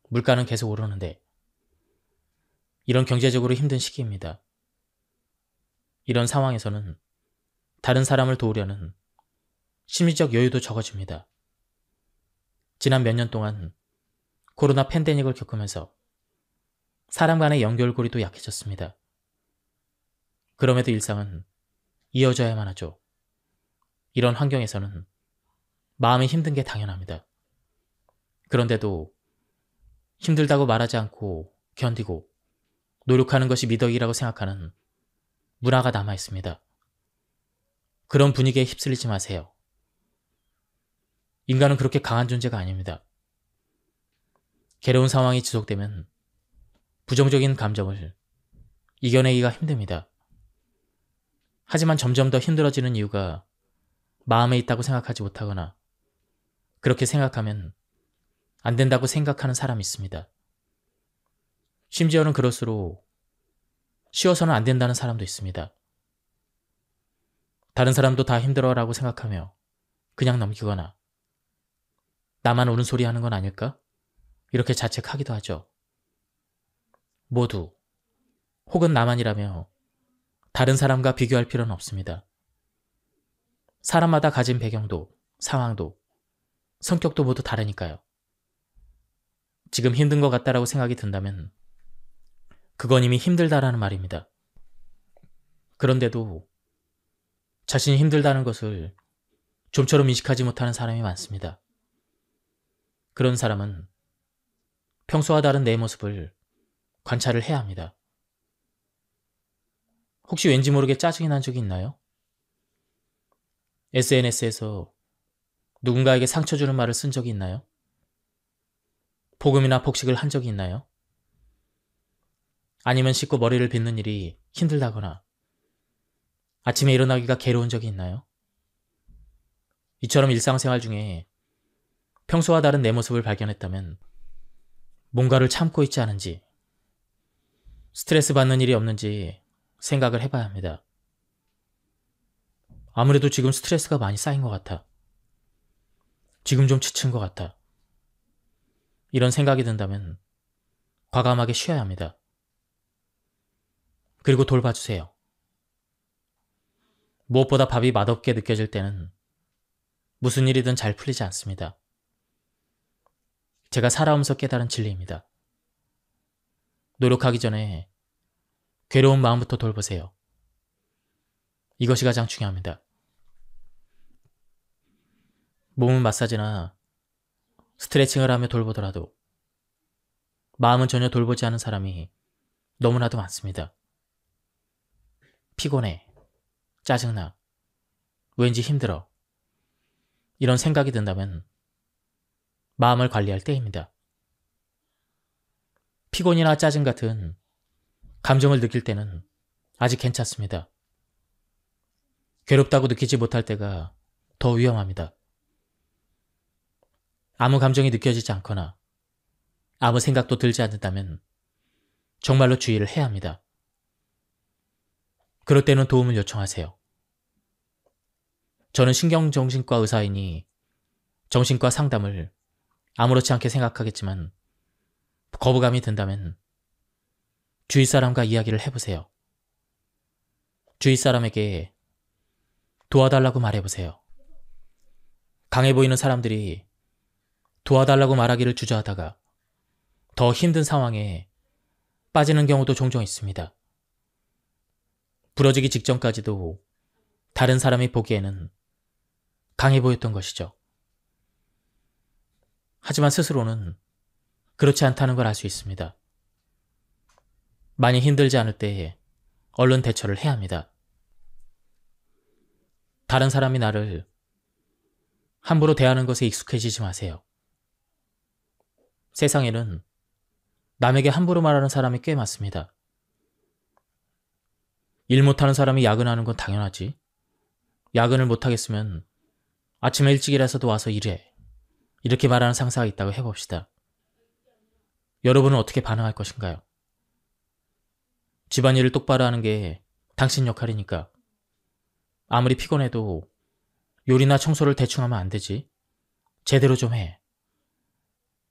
Speaker 1: 물가는 계속 오르는데, 이런 경제적으로 힘든 시기입니다. 이런 상황에서는 다른 사람을 도우려는 심리적 여유도 적어집니다. 지난 몇 년 동안 코로나 팬데믹을 겪으면서 사람 간의 연결고리도 약해졌습니다. 그럼에도 일상은 이어져야만 하죠. 이런 환경에서는 마음이 힘든 게 당연합니다. 그런데도 힘들다고 말하지 않고 견디고 노력하는 것이 미덕이라고 생각하는 문화가 남아 있습니다. 그런 분위기에 휩쓸리지 마세요. 인간은 그렇게 강한 존재가 아닙니다. 괴로운 상황이 지속되면 부정적인 감정을 이겨내기가 힘듭니다. 하지만 점점 더 힘들어지는 이유가 마음에 있다고 생각하지 못하거나 그렇게 생각하면 안 된다고 생각하는 사람이 있습니다. 심지어는 그럴수록 쉬워서는 안 된다는 사람도 있습니다. 다른 사람도 다 힘들어라고 생각하며 그냥 넘기거나 나만 옳은 소리 하는 건 아닐까? 이렇게 자책하기도 하죠. 모두 혹은 나만이라며 다른 사람과 비교할 필요는 없습니다. 사람마다 가진 배경도 상황도 성격도 모두 다르니까요. 지금 힘든 것 같다라고 생각이 든다면 그건 이미 힘들다라는 말입니다. 그런데도 자신이 힘들다는 것을 좀처럼 인식하지 못하는 사람이 많습니다. 그런 사람은 평소와 다른 내 모습을 관찰을 해야 합니다. 혹시 왠지 모르게 짜증이 난 적이 있나요? SNS에서 누군가에게 상처 주는 말을 쓴 적이 있나요? 복음이나 폭식을 한 적이 있나요? 아니면 씻고 머리를 빗는 일이 힘들다거나 아침에 일어나기가 괴로운 적이 있나요? 이처럼 일상생활 중에 평소와 다른 내 모습을 발견했다면 뭔가를 참고 있지 않은지 스트레스 받는 일이 없는지 생각을 해봐야 합니다. 아무래도 지금 스트레스가 많이 쌓인 것 같아. 지금 좀 지친 것 같아. 이런 생각이 든다면 과감하게 쉬어야 합니다. 그리고 돌봐주세요. 무엇보다 밥이 맛없게 느껴질 때는 무슨 일이든 잘 풀리지 않습니다. 제가 살아오면서 깨달은 진리입니다. 노력하기 전에 괴로운 마음부터 돌보세요. 이것이 가장 중요합니다. 몸은 마사지나 스트레칭을 하며 돌보더라도 마음은 전혀 돌보지 않은 사람이 너무나도 많습니다. 피곤해, 짜증나, 왠지 힘들어. 이런 생각이 든다면 마음을 관리할 때입니다. 피곤이나 짜증 같은 감정을 느낄 때는 아직 괜찮습니다. 괴롭다고 느끼지 못할 때가 더 위험합니다. 아무 감정이 느껴지지 않거나 아무 생각도 들지 않는다면 정말로 주의를 해야 합니다. 그럴 때는 도움을 요청하세요. 저는 신경정신과 의사이니 정신과 상담을 아무렇지 않게 생각하겠지만 거부감이 든다면 주위 사람과 이야기를 해보세요. 주위 사람에게 도와달라고 말해보세요. 강해 보이는 사람들이 도와달라고 말하기를 주저하다가 더 힘든 상황에 빠지는 경우도 종종 있습니다. 부러지기 직전까지도 다른 사람이 보기에는 강해 보였던 것이죠. 하지만 스스로는 그렇지 않다는 걸 알 수 있습니다. 많이 힘들지 않을 때에 얼른 대처를 해야 합니다. 다른 사람이 나를 함부로 대하는 것에 익숙해지지 마세요. 세상에는 남에게 함부로 말하는 사람이 꽤 많습니다. 일 못하는 사람이 야근하는 건 당연하지. 야근을 못하겠으면 아침에 일찍 일어서도 와서 일해. 이렇게 말하는 상사가 있다고 해봅시다. 여러분은 어떻게 반응할 것인가요? 집안일을 똑바로 하는 게 당신 역할이니까. 아무리 피곤해도 요리나 청소를 대충 하면 안 되지. 제대로 좀 해.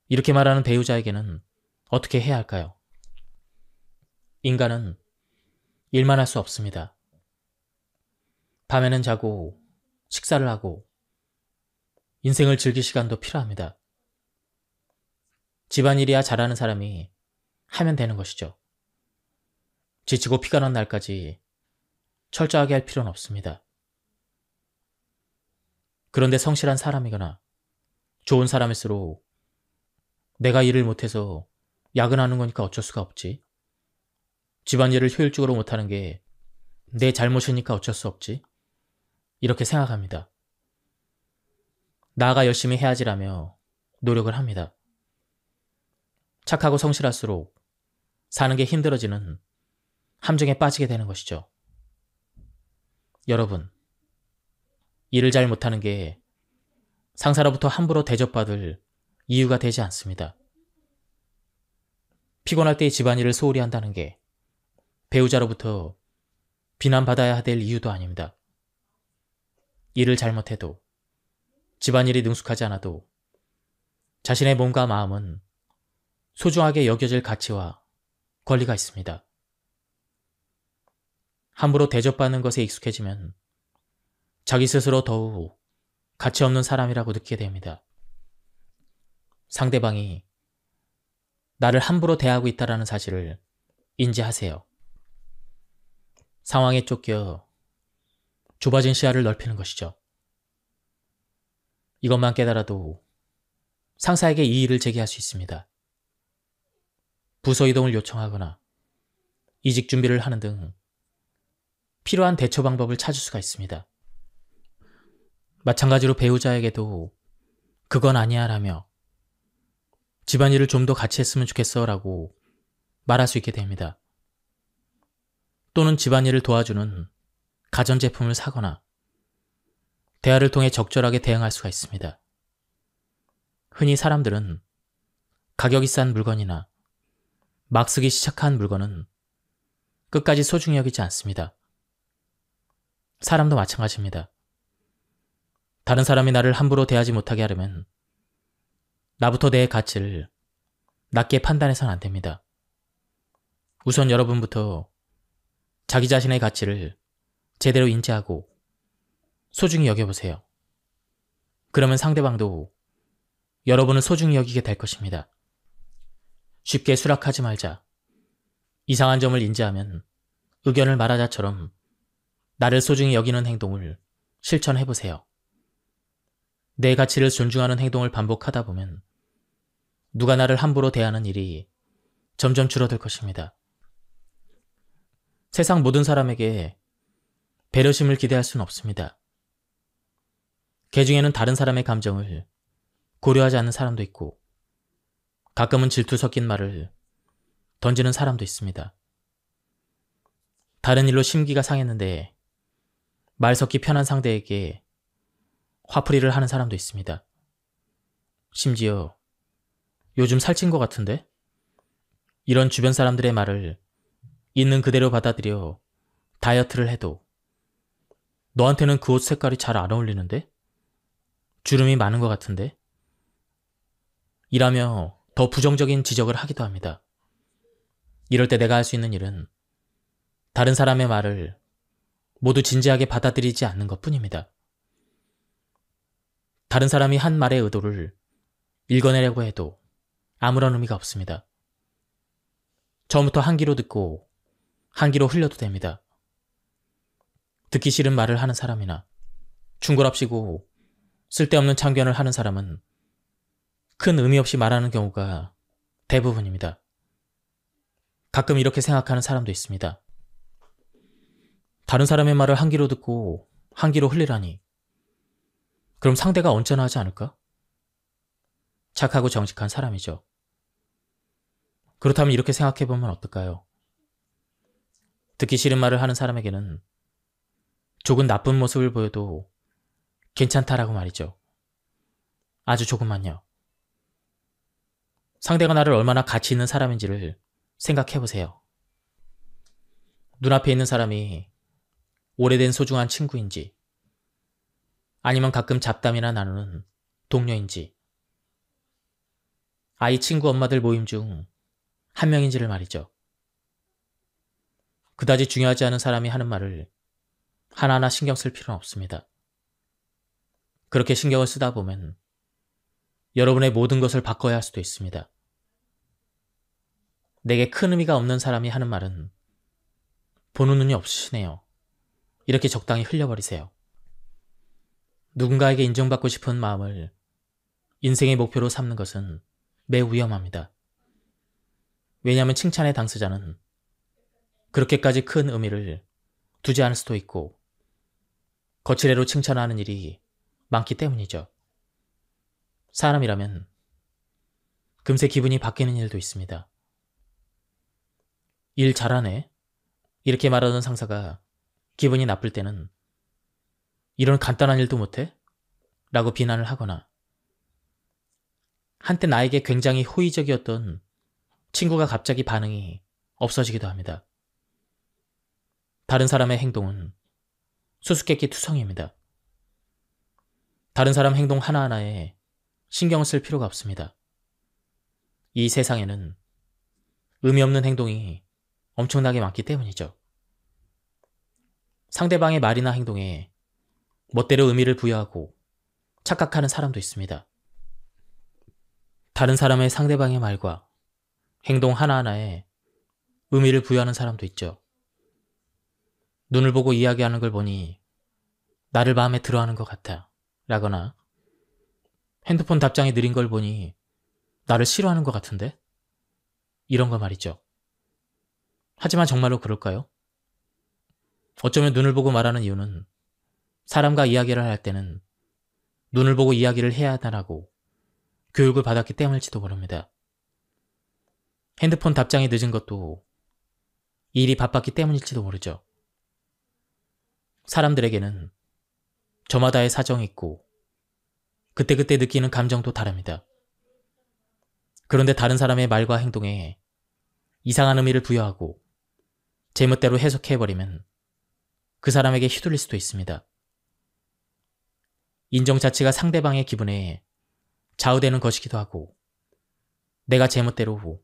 Speaker 1: 이렇게 말하는 배우자에게는 어떻게 해야 할까요? 인간은 일만 할 수 없습니다. 밤에는 자고 식사를 하고 인생을 즐길 시간도 필요합니다. 집안일이야 잘하는 사람이 하면 되는 것이죠. 지치고 피가 난 날까지 철저하게 할 필요는 없습니다. 그런데 성실한 사람이거나 좋은 사람일수록 내가 일을 못해서 야근하는 거니까 어쩔 수가 없지. 집안일을 효율적으로 못하는 게 내 잘못이니까 어쩔 수 없지. 이렇게 생각합니다. 나아가 열심히 해야지라며 노력을 합니다. 착하고 성실할수록 사는 게 힘들어지는 함정에 빠지게 되는 것이죠. 여러분, 일을 잘 못하는 게 상사로부터 함부로 대접받을 이유가 되지 않습니다. 피곤할 때 집안일을 소홀히 한다는 게 배우자로부터 비난받아야 될 이유도 아닙니다. 일을 잘못해도 집안일이 능숙하지 않아도 자신의 몸과 마음은 소중하게 여겨질 가치와 권리가 있습니다. 함부로 대접받는 것에 익숙해지면 자기 스스로 더욱 가치 없는 사람이라고 느끼게 됩니다. 상대방이 나를 함부로 대하고 있다는 사실을 인지하세요. 상황에 쫓겨 좁아진 시야를 넓히는 것이죠. 이것만 깨달아도 상사에게 이의를 제기할 수 있습니다. 부서 이동을 요청하거나 이직 준비를 하는 등 필요한 대처 방법을 찾을 수가 있습니다. 마찬가지로 배우자에게도 그건 아니야 라며 집안일을 좀 더 같이 했으면 좋겠어 라고 말할 수 있게 됩니다. 또는 집안일을 도와주는 가전제품을 사거나 대화를 통해 적절하게 대응할 수가 있습니다. 흔히 사람들은 가격이 싼 물건이나 막 쓰기 시작한 물건은 끝까지 소중히 여기지 않습니다. 사람도 마찬가지입니다. 다른 사람이 나를 함부로 대하지 못하게 하려면 나부터 내 가치를 낮게 판단해서는 안 됩니다. 우선 여러분부터 자기 자신의 가치를 제대로 인지하고 소중히 여겨보세요. 그러면 상대방도 여러분을 소중히 여기게 될 것입니다. 쉽게 수락하지 말자. 이상한 점을 인지하면 의견을 말하자처럼 나를 소중히 여기는 행동을 실천해보세요. 내 가치를 존중하는 행동을 반복하다 보면 누가 나를 함부로 대하는 일이 점점 줄어들 것입니다. 세상 모든 사람에게 배려심을 기대할 수는 없습니다. 개 중에는 다른 사람의 감정을 고려하지 않는 사람도 있고 가끔은 질투 섞인 말을 던지는 사람도 있습니다. 다른 일로 심기가 상했는데 말 섞기 편한 상대에게 화풀이를 하는 사람도 있습니다. 심지어 요즘 살찐 것 같은데? 이런 주변 사람들의 말을 있는 그대로 받아들여 다이어트를 해도 너한테는 그 옷 색깔이 잘 안 어울리는데? 주름이 많은 것 같은데? 이라며 더 부정적인 지적을 하기도 합니다. 이럴 때 내가 할 수 있는 일은 다른 사람의 말을 모두 진지하게 받아들이지 않는 것 뿐입니다. 다른 사람이 한 말의 의도를 읽어내려고 해도 아무런 의미가 없습니다. 처음부터 한 귀로 듣고 한 귀로 흘려도 됩니다. 듣기 싫은 말을 하는 사람이나 충고랍시고 쓸데없는 참견을 하는 사람은 큰 의미 없이 말하는 경우가 대부분입니다. 가끔 이렇게 생각하는 사람도 있습니다. 다른 사람의 말을 한 귀로 듣고 한 귀로 흘리라니 그럼 상대가 언짢아 하지 않을까? 착하고 정직한 사람이죠. 그렇다면 이렇게 생각해보면 어떨까요? 듣기 싫은 말을 하는 사람에게는 조금 나쁜 모습을 보여도 괜찮다라고 말이죠. 아주 조금만요. 상대가 나를 얼마나 가치 있는 사람인지를 생각해보세요. 눈앞에 있는 사람이 오래된 소중한 친구인지 아니면 가끔 잡담이나 나누는 동료인지 아이 친구 엄마들 모임 중 한 명인지를 말이죠. 그다지 중요하지 않은 사람이 하는 말을 하나하나 신경 쓸 필요는 없습니다. 그렇게 신경을 쓰다 보면 여러분의 모든 것을 바꿔야 할 수도 있습니다. 내게 큰 의미가 없는 사람이 하는 말은 보는 눈이 없으시네요. 이렇게 적당히 흘려버리세요. 누군가에게 인정받고 싶은 마음을 인생의 목표로 삼는 것은 매우 위험합니다. 왜냐하면 칭찬의 당사자는 그렇게까지 큰 의미를 두지 않을 수도 있고 거칠애로 칭찬하는 일이 많기 때문이죠. 사람이라면 금세 기분이 바뀌는 일도 있습니다. 일 잘하네. 이렇게 말하던 상사가 기분이 나쁠 때는 이런 간단한 일도 못해? 라고 비난을 하거나 한때 나에게 굉장히 호의적이었던 친구가 갑자기 반응이 없어지기도 합니다. 다른 사람의 행동은 수수께끼 투성이입니다. 다른 사람 행동 하나하나에 신경을 쓸 필요가 없습니다. 이 세상에는 의미 없는 행동이 엄청나게 많기 때문이죠. 상대방의 말이나 행동에 멋대로 의미를 부여하고 착각하는 사람도 있습니다. 다른 사람의 상대방의 말과 행동 하나하나에 의미를 부여하는 사람도 있죠. 눈을 보고 이야기하는 걸 보니 나를 마음에 들어하는 것 같아 라거나 핸드폰 답장이 느린 걸 보니 나를 싫어하는 것 같은데? 이런 거 말이죠. 하지만 정말로 그럴까요? 어쩌면 눈을 보고 말하는 이유는 사람과 이야기를 할 때는 눈을 보고 이야기를 해야 한다고 교육을 받았기 때문일지도 모릅니다. 핸드폰 답장이 늦은 것도 일이 바빴기 때문일지도 모르죠. 사람들에게는 저마다의 사정이 있고 그때그때 느끼는 감정도 다릅니다. 그런데 다른 사람의 말과 행동에 이상한 의미를 부여하고 제멋대로 해석해버리면 그 사람에게 휘둘릴 수도 있습니다. 인정 자체가 상대방의 기분에 좌우되는 것이기도 하고 내가 제멋대로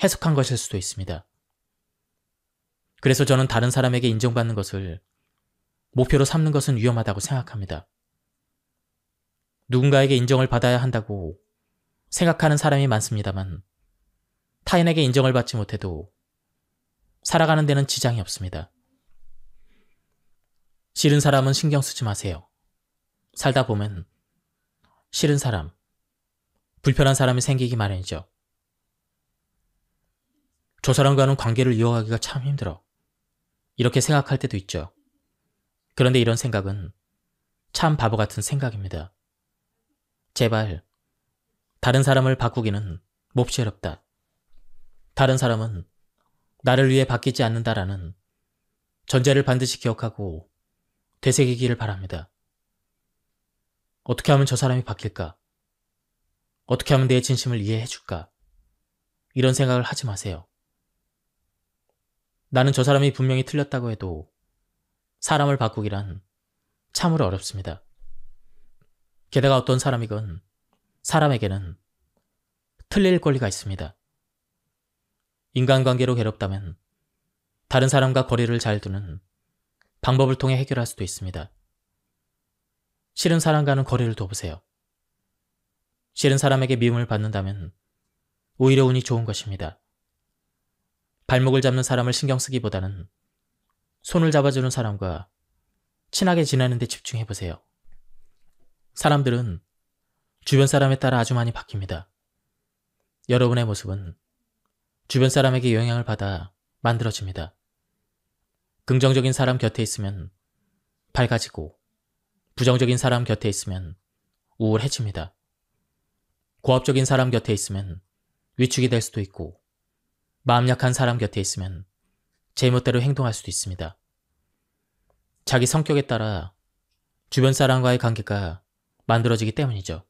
Speaker 1: 해석한 것일 수도 있습니다. 그래서 저는 다른 사람에게 인정받는 것을 목표로 삼는 것은 위험하다고 생각합니다. 누군가에게 인정을 받아야 한다고 생각하는 사람이 많습니다만 타인에게 인정을 받지 못해도 살아가는 데는 지장이 없습니다. 싫은 사람은 신경 쓰지 마세요. 살다 보면 싫은 사람, 불편한 사람이 생기기 마련이죠. 저 사람과는 관계를 이어가기가 참 힘들어. 이렇게 생각할 때도 있죠. 그런데 이런 생각은 참 바보 같은 생각입니다. 제발 다른 사람을 바꾸기는 몹시 어렵다. 다른 사람은 나를 위해 바뀌지 않는다라는 전제를 반드시 기억하고 되새기기를 바랍니다. 어떻게 하면 저 사람이 바뀔까? 어떻게 하면 내 진심을 이해해줄까? 이런 생각을 하지 마세요. 나는 저 사람이 분명히 틀렸다고 해도 사람을 바꾸기란 참으로 어렵습니다. 게다가 어떤 사람이건 사람에게는 틀릴 권리가 있습니다. 인간관계로 괴롭다면 다른 사람과 거리를 잘 두는 방법을 통해 해결할 수도 있습니다. 싫은 사람과는 거리를 둬보세요. 싫은 사람에게 미움을 받는다면 오히려 운이 좋은 것입니다. 발목을 잡는 사람을 신경 쓰기보다는 손을 잡아주는 사람과 친하게 지내는 데 집중해보세요. 사람들은 주변 사람에 따라 아주 많이 바뀝니다. 여러분의 모습은 주변 사람에게 영향을 받아 만들어집니다. 긍정적인 사람 곁에 있으면 밝아지고 부정적인 사람 곁에 있으면 우울해집니다. 고압적인 사람 곁에 있으면 위축이 될 수도 있고 마음 약한 사람 곁에 있으면 제멋대로 행동할 수도 있습니다. 자기 성격에 따라 주변 사람과의 관계가 만들어지기 때문이죠.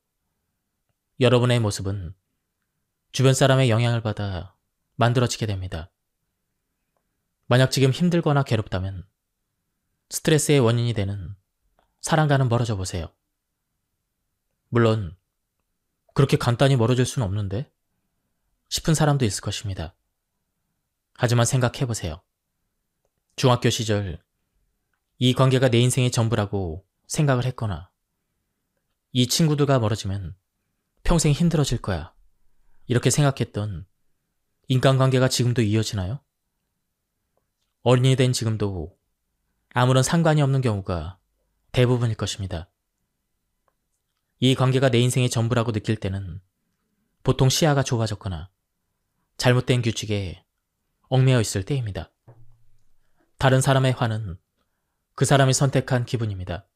Speaker 1: 여러분의 모습은 주변 사람의 영향을 받아 만들어지게 됩니다. 만약 지금 힘들거나 괴롭다면 스트레스의 원인이 되는 사람과는 멀어져 보세요. 물론 그렇게 간단히 멀어질 수는 없는데 싶은 사람도 있을 것입니다. 하지만 생각해보세요. 중학교 시절 이 관계가 내 인생의 전부라고 생각을 했거나 이 친구들과 멀어지면 평생 힘들어질 거야 이렇게 생각했던 인간관계가 지금도 이어지나요? 어른이 된 지금도 아무런 상관이 없는 경우가 대부분일 것입니다. 이 관계가 내 인생의 전부라고 느낄 때는 보통 시야가 좁아졌거나 잘못된 규칙에 얽매여 있을 때입니다. 다른 사람의 화는 그 사람이 선택한 기분입니다.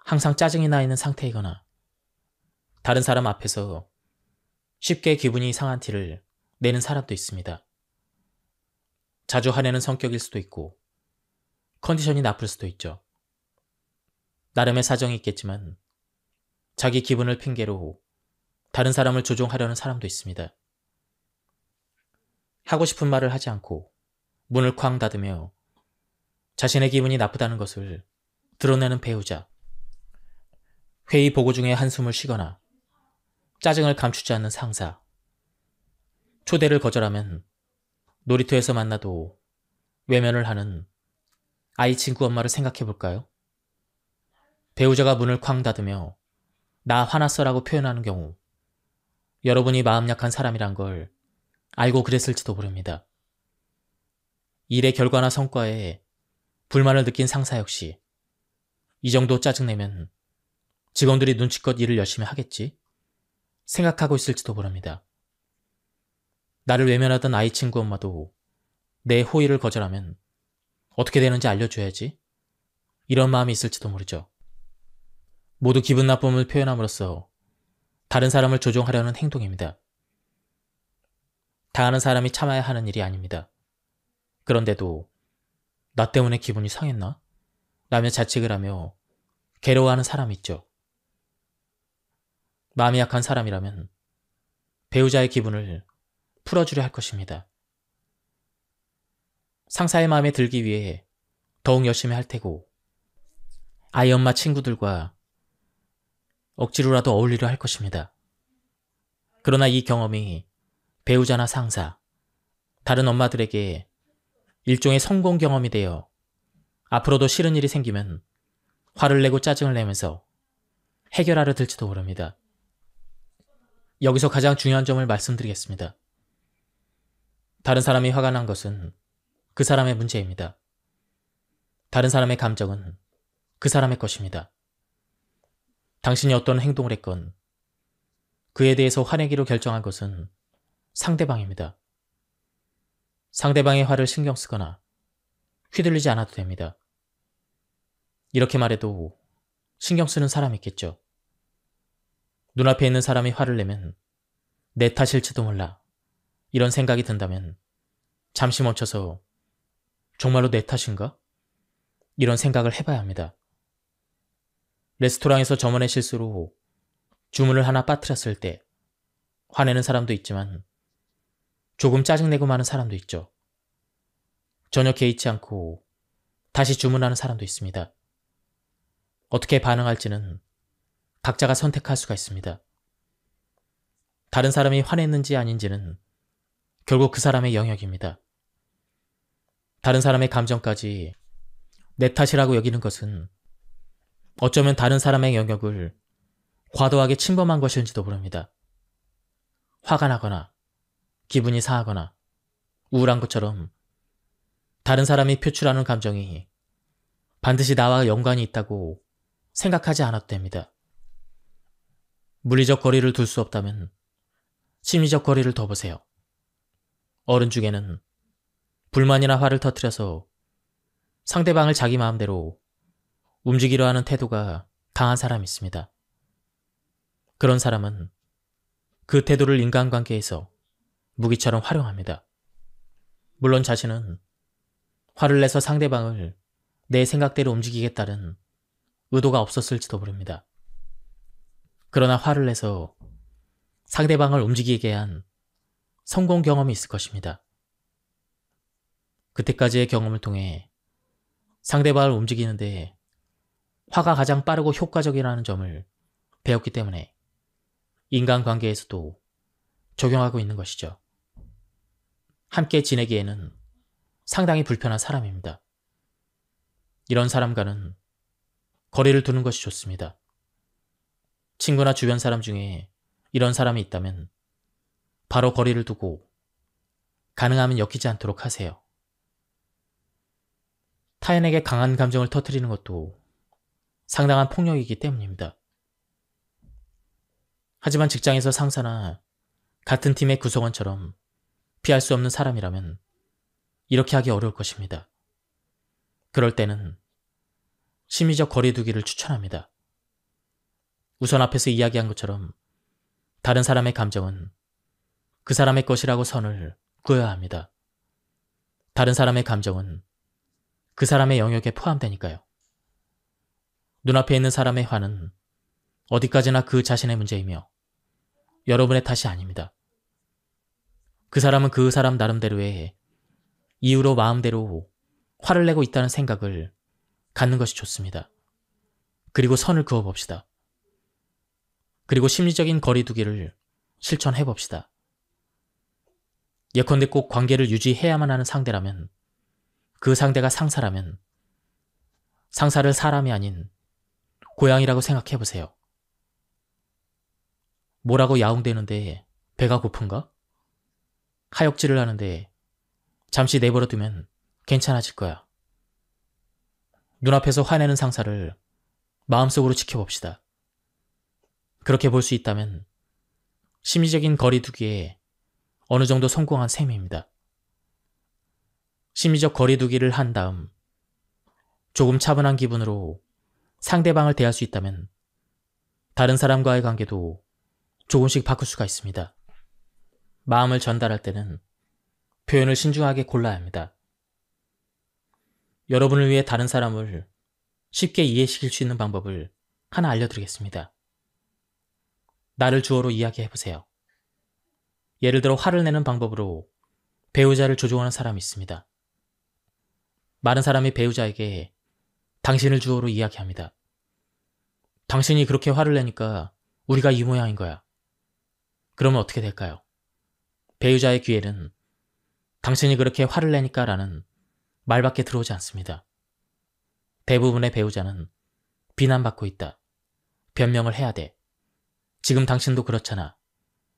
Speaker 1: 항상 짜증이 나 있는 상태이거나 다른 사람 앞에서 쉽게 기분이 상한 티를 내는 사람도 있습니다. 자주 화내는 성격일 수도 있고 컨디션이 나쁠 수도 있죠. 나름의 사정이 있겠지만 자기 기분을 핑계로 다른 사람을 조종하려는 사람도 있습니다. 하고 싶은 말을 하지 않고 문을 쾅 닫으며 자신의 기분이 나쁘다는 것을 드러내는 배우자. 회의 보고 중에 한숨을 쉬거나 짜증을 감추지 않는 상사. 초대를 거절하면 놀이터에서 만나도 외면을 하는 아이 친구 엄마를 생각해 볼까요? 배우자가 문을 쾅 닫으며 나 화났어라고 표현하는 경우 여러분이 마음 약한 사람이란 걸 알고 그랬을지도 모릅니다. 일의 결과나 성과에 불만을 느낀 상사 역시 이 정도 짜증내면 직원들이 눈치껏 일을 열심히 하겠지 생각하고 있을지도 모릅니다. 나를 외면하던 아이 친구 엄마도 내 호의를 거절하면 어떻게 되는지 알려줘야지 이런 마음이 있을지도 모르죠. 모두 기분 나쁨을 표현함으로써 다른 사람을 조종하려는 행동입니다. 당하는 사람이 참아야 하는 일이 아닙니다. 그런데도 나 때문에 기분이 상했나? 라며 자책을 하며 괴로워하는 사람이 있죠. 마음이 약한 사람이라면 배우자의 기분을 풀어주려 할 것입니다. 상사의 마음에 들기 위해 더욱 열심히 할 테고 아이 엄마 친구들과 억지로라도 어울리려 할 것입니다. 그러나 이 경험이 배우자나 상사, 다른 엄마들에게 일종의 성공 경험이 되어 앞으로도 싫은 일이 생기면 화를 내고 짜증을 내면서 해결하려 들지도 모릅니다. 여기서 가장 중요한 점을 말씀드리겠습니다. 다른 사람이 화가 난 것은 그 사람의 문제입니다. 다른 사람의 감정은 그 사람의 것입니다. 당신이 어떤 행동을 했건 그에 대해서 화내기로 결정한 것은 상대방입니다. 상대방의 화를 신경 쓰거나 휘둘리지 않아도 됩니다. 이렇게 말해도 신경 쓰는 사람이 있겠죠. 눈앞에 있는 사람이 화를 내면 내 탓일지도 몰라 이런 생각이 든다면 잠시 멈춰서 정말로 내 탓인가? 이런 생각을 해봐야 합니다. 레스토랑에서 점원의 실수로 주문을 하나 빠뜨렸을 때 화내는 사람도 있지만 조금 짜증내고 마는 사람도 있죠. 전혀 개의치 않고 다시 주문하는 사람도 있습니다. 어떻게 반응할지는 각자가 선택할 수가 있습니다. 다른 사람이 화냈는지 아닌지는 결국 그 사람의 영역입니다. 다른 사람의 감정까지 내 탓이라고 여기는 것은 어쩌면 다른 사람의 영역을 과도하게 침범한 것일지도 모릅니다. 화가 나거나 기분이 상하거나 우울한 것처럼 다른 사람이 표출하는 감정이 반드시 나와 연관이 있다고 생각하지 않아도 됩니다. 물리적 거리를 둘 수 없다면 심리적 거리를 둬보세요. 어른 중에는 불만이나 화를 터뜨려서 상대방을 자기 마음대로 움직이려 하는 태도가 강한 사람이 있습니다. 그런 사람은 그 태도를 인간관계에서 무기처럼 활용합니다. 물론 자신은 화를 내서 상대방을 내 생각대로 움직이겠다는 의도가 없었을지도 모릅니다. 그러나 화를 내서 상대방을 움직이게 한 성공 경험이 있을 것입니다. 그때까지의 경험을 통해 상대방을 움직이는데 화가 가장 빠르고 효과적이라는 점을 배웠기 때문에 인간관계에서도 적용하고 있는 것이죠. 함께 지내기에는 상당히 불편한 사람입니다. 이런 사람과는 거리를 두는 것이 좋습니다. 친구나 주변 사람 중에 이런 사람이 있다면 바로 거리를 두고 가능하면 엮이지 않도록 하세요. 타인에게 강한 감정을 터뜨리는 것도 상당한 폭력이기 때문입니다. 하지만 직장에서 상사나 같은 팀의 구성원처럼 피할 수 없는 사람이라면 이렇게 하기 어려울 것입니다. 그럴 때는 심리적 거리두기를 추천합니다. 우선 앞에서 이야기한 것처럼 다른 사람의 감정은 그 사람의 것이라고 선을 그어야 합니다. 다른 사람의 감정은 그 사람의 영역에 포함되니까요. 눈앞에 있는 사람의 화는 어디까지나 그 자신의 문제이며 여러분의 탓이 아닙니다. 그 사람은 그 사람 나름대로의 이유로 마음대로 화를 내고 있다는 생각을 갖는 것이 좋습니다. 그리고 선을 그어봅시다. 그리고 심리적인 거리두기를 실천해봅시다. 예컨대 꼭 관계를 유지해야만 하는 상대라면, 그 상대가 상사라면 상사를 사람이 아닌 고양이라고 생각해보세요. 뭐라고 야옹대는데 배가 고픈가? 하역질을 하는데 잠시 내버려두면 괜찮아질 거야. 눈앞에서 화내는 상사를 마음속으로 지켜봅시다. 그렇게 볼 수 있다면 심리적인 거리두기에 어느 정도 성공한 셈입니다. 심리적 거리두기를 한 다음 조금 차분한 기분으로 상대방을 대할 수 있다면 다른 사람과의 관계도 조금씩 바꿀 수가 있습니다. 마음을 전달할 때는 표현을 신중하게 골라야 합니다. 여러분을 위해 다른 사람을 쉽게 이해시킬 수 있는 방법을 하나 알려드리겠습니다. 나를 주어로 이야기해보세요. 예를 들어 화를 내는 방법으로 배우자를 조종하는 사람이 있습니다. 많은 사람이 배우자에게 당신을 주어로 이야기합니다. 당신이 그렇게 화를 내니까 우리가 이 모양인 거야. 그러면 어떻게 될까요? 배우자의 귀에는 당신이 그렇게 화를 내니까 라는 말밖에 들어오지 않습니다. 대부분의 배우자는 비난받고 있다. 변명을 해야 돼. 지금 당신도 그렇잖아.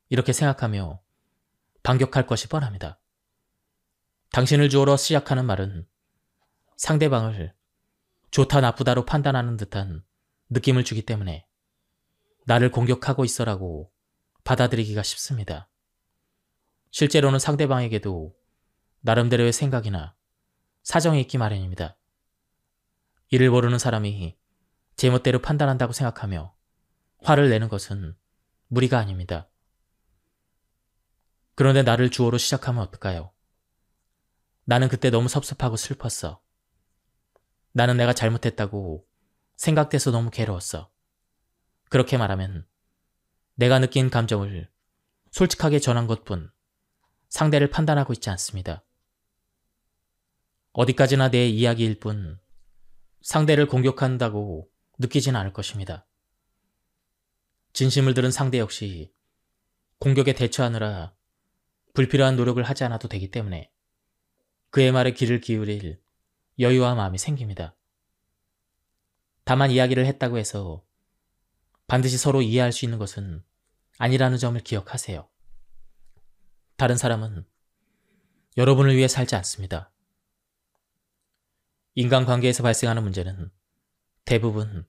Speaker 1: 이렇게 생각하며 반격할 것이 뻔합니다. 당신을 주어로 시작하는 말은 상대방을 좋다 나쁘다로 판단하는 듯한 느낌을 주기 때문에 나를 공격하고 있어라고 받아들이기가 쉽습니다. 실제로는 상대방에게도 나름대로의 생각이나 사정이 있기 마련입니다. 이를 모르는 사람이 제멋대로 판단한다고 생각하며 화를 내는 것은 무리가 아닙니다. 그런데 나를 주어로 시작하면 어떨까요? 나는 그때 너무 섭섭하고 슬펐어. 나는 내가 잘못했다고 생각돼서 너무 괴로웠어. 그렇게 말하면 내가 느낀 감정을 솔직하게 전한 것뿐 상대를 판단하고 있지 않습니다. 어디까지나 내 이야기일 뿐 상대를 공격한다고 느끼진 않을 것입니다. 진심을 들은 상대 역시 공격에 대처하느라 불필요한 노력을 하지 않아도 되기 때문에 그의 말에 귀를 기울일 여유와 마음이 생깁니다. 다만 이야기를 했다고 해서 반드시 서로 이해할 수 있는 것은 아니라는 점을 기억하세요. 다른 사람은 여러분을 위해 살지 않습니다. 인간관계에서 발생하는 문제는 대부분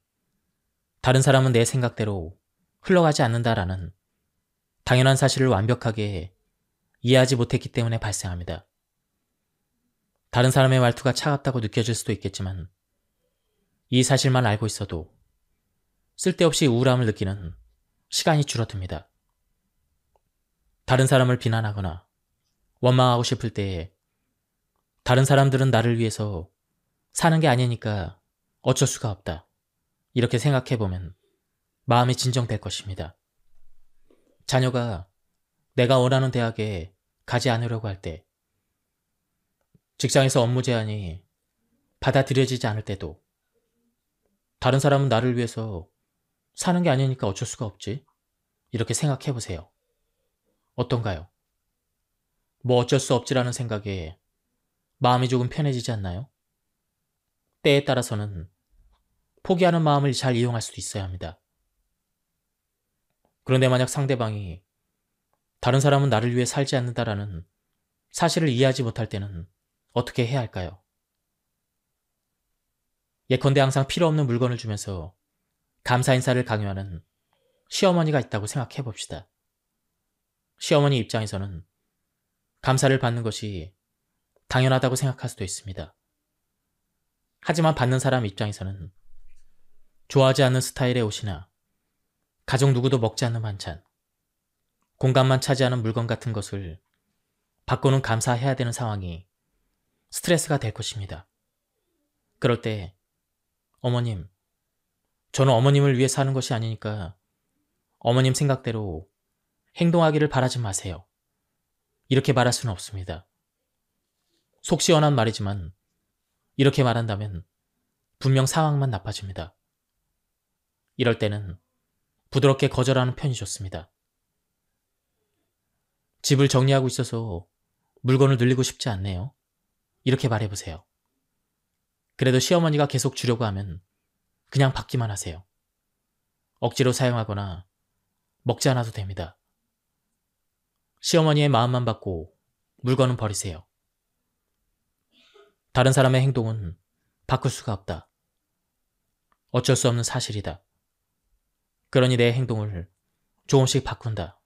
Speaker 1: 다른 사람은 내 생각대로 흘러가지 않는다라는 당연한 사실을 완벽하게 이해하지 못했기 때문에 발생합니다. 다른 사람의 말투가 차갑다고 느껴질 수도 있겠지만 이 사실만 알고 있어도 쓸데없이 우울함을 느끼는 시간이 줄어듭니다. 다른 사람을 비난하거나 원망하고 싶을 때에 다른 사람들은 나를 위해서 사는 게 아니니까 어쩔 수가 없다. 이렇게 생각해보면 마음이 진정될 것입니다. 자녀가 내가 원하는 대학에 가지 않으려고 할 때, 직장에서 업무 제안이 받아들여지지 않을 때도 다른 사람은 나를 위해서 사는 게 아니니까 어쩔 수가 없지. 이렇게 생각해보세요. 어떤가요? 뭐 어쩔 수 없지라는 생각에 마음이 조금 편해지지 않나요? 때에 따라서는 포기하는 마음을 잘 이용할 수도 있어야 합니다. 그런데 만약 상대방이 다른 사람은 나를 위해 살지 않는다라는 사실을 이해하지 못할 때는 어떻게 해야 할까요? 예컨대 항상 필요 없는 물건을 주면서 감사 인사를 강요하는 시어머니가 있다고 생각해 봅시다. 시어머니 입장에서는 감사를 받는 것이 당연하다고 생각할 수도 있습니다. 하지만 받는 사람 입장에서는 좋아하지 않는 스타일의 옷이나 가족 누구도 먹지 않는 반찬, 공간만 차지하는 물건 같은 것을 받고는 감사해야 되는 상황이 스트레스가 될 것입니다. 그럴 때 어머님, 저는 어머님을 위해 사는 것이 아니니까 어머님 생각대로 행동하기를 바라지 마세요. 이렇게 말할 수는 없습니다. 속 시원한 말이지만 이렇게 말한다면 분명 상황만 나빠집니다. 이럴 때는 부드럽게 거절하는 편이 좋습니다. 집을 정리하고 있어서 물건을 늘리고 싶지 않네요. 이렇게 말해보세요. 그래도 시어머니가 계속 주려고 하면 그냥 받기만 하세요. 억지로 사용하거나 먹지 않아도 됩니다. 시어머니의 마음만 받고 물건은 버리세요. 다른 사람의 행동은 바꿀 수가 없다. 어쩔 수 없는 사실이다. 그러니 내 행동을 조금씩 바꾼다.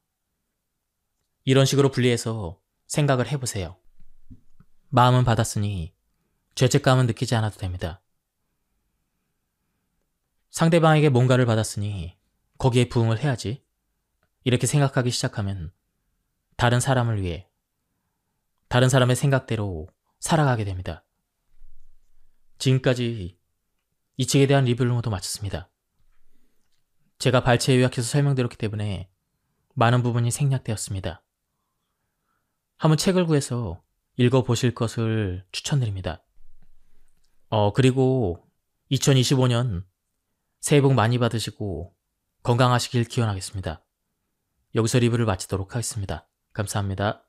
Speaker 1: 이런 식으로 분리해서 생각을 해보세요. 마음은 받았으니 죄책감은 느끼지 않아도 됩니다. 상대방에게 뭔가를 받았으니 거기에 부응을 해야지. 이렇게 생각하기 시작하면 다른 사람을 위해 다른 사람의 생각대로 살아가게 됩니다. 지금까지 이 책에 대한 리뷰를 모두 마쳤습니다. 제가 발췌 요약해서 설명드렸기 때문에 많은 부분이 생략되었습니다. 한번 책을 구해서 읽어보실 것을 추천드립니다. 그리고 2025년 새해 복 많이 받으시고 건강하시길 기원하겠습니다. 여기서 리뷰를 마치도록 하겠습니다. 감사합니다.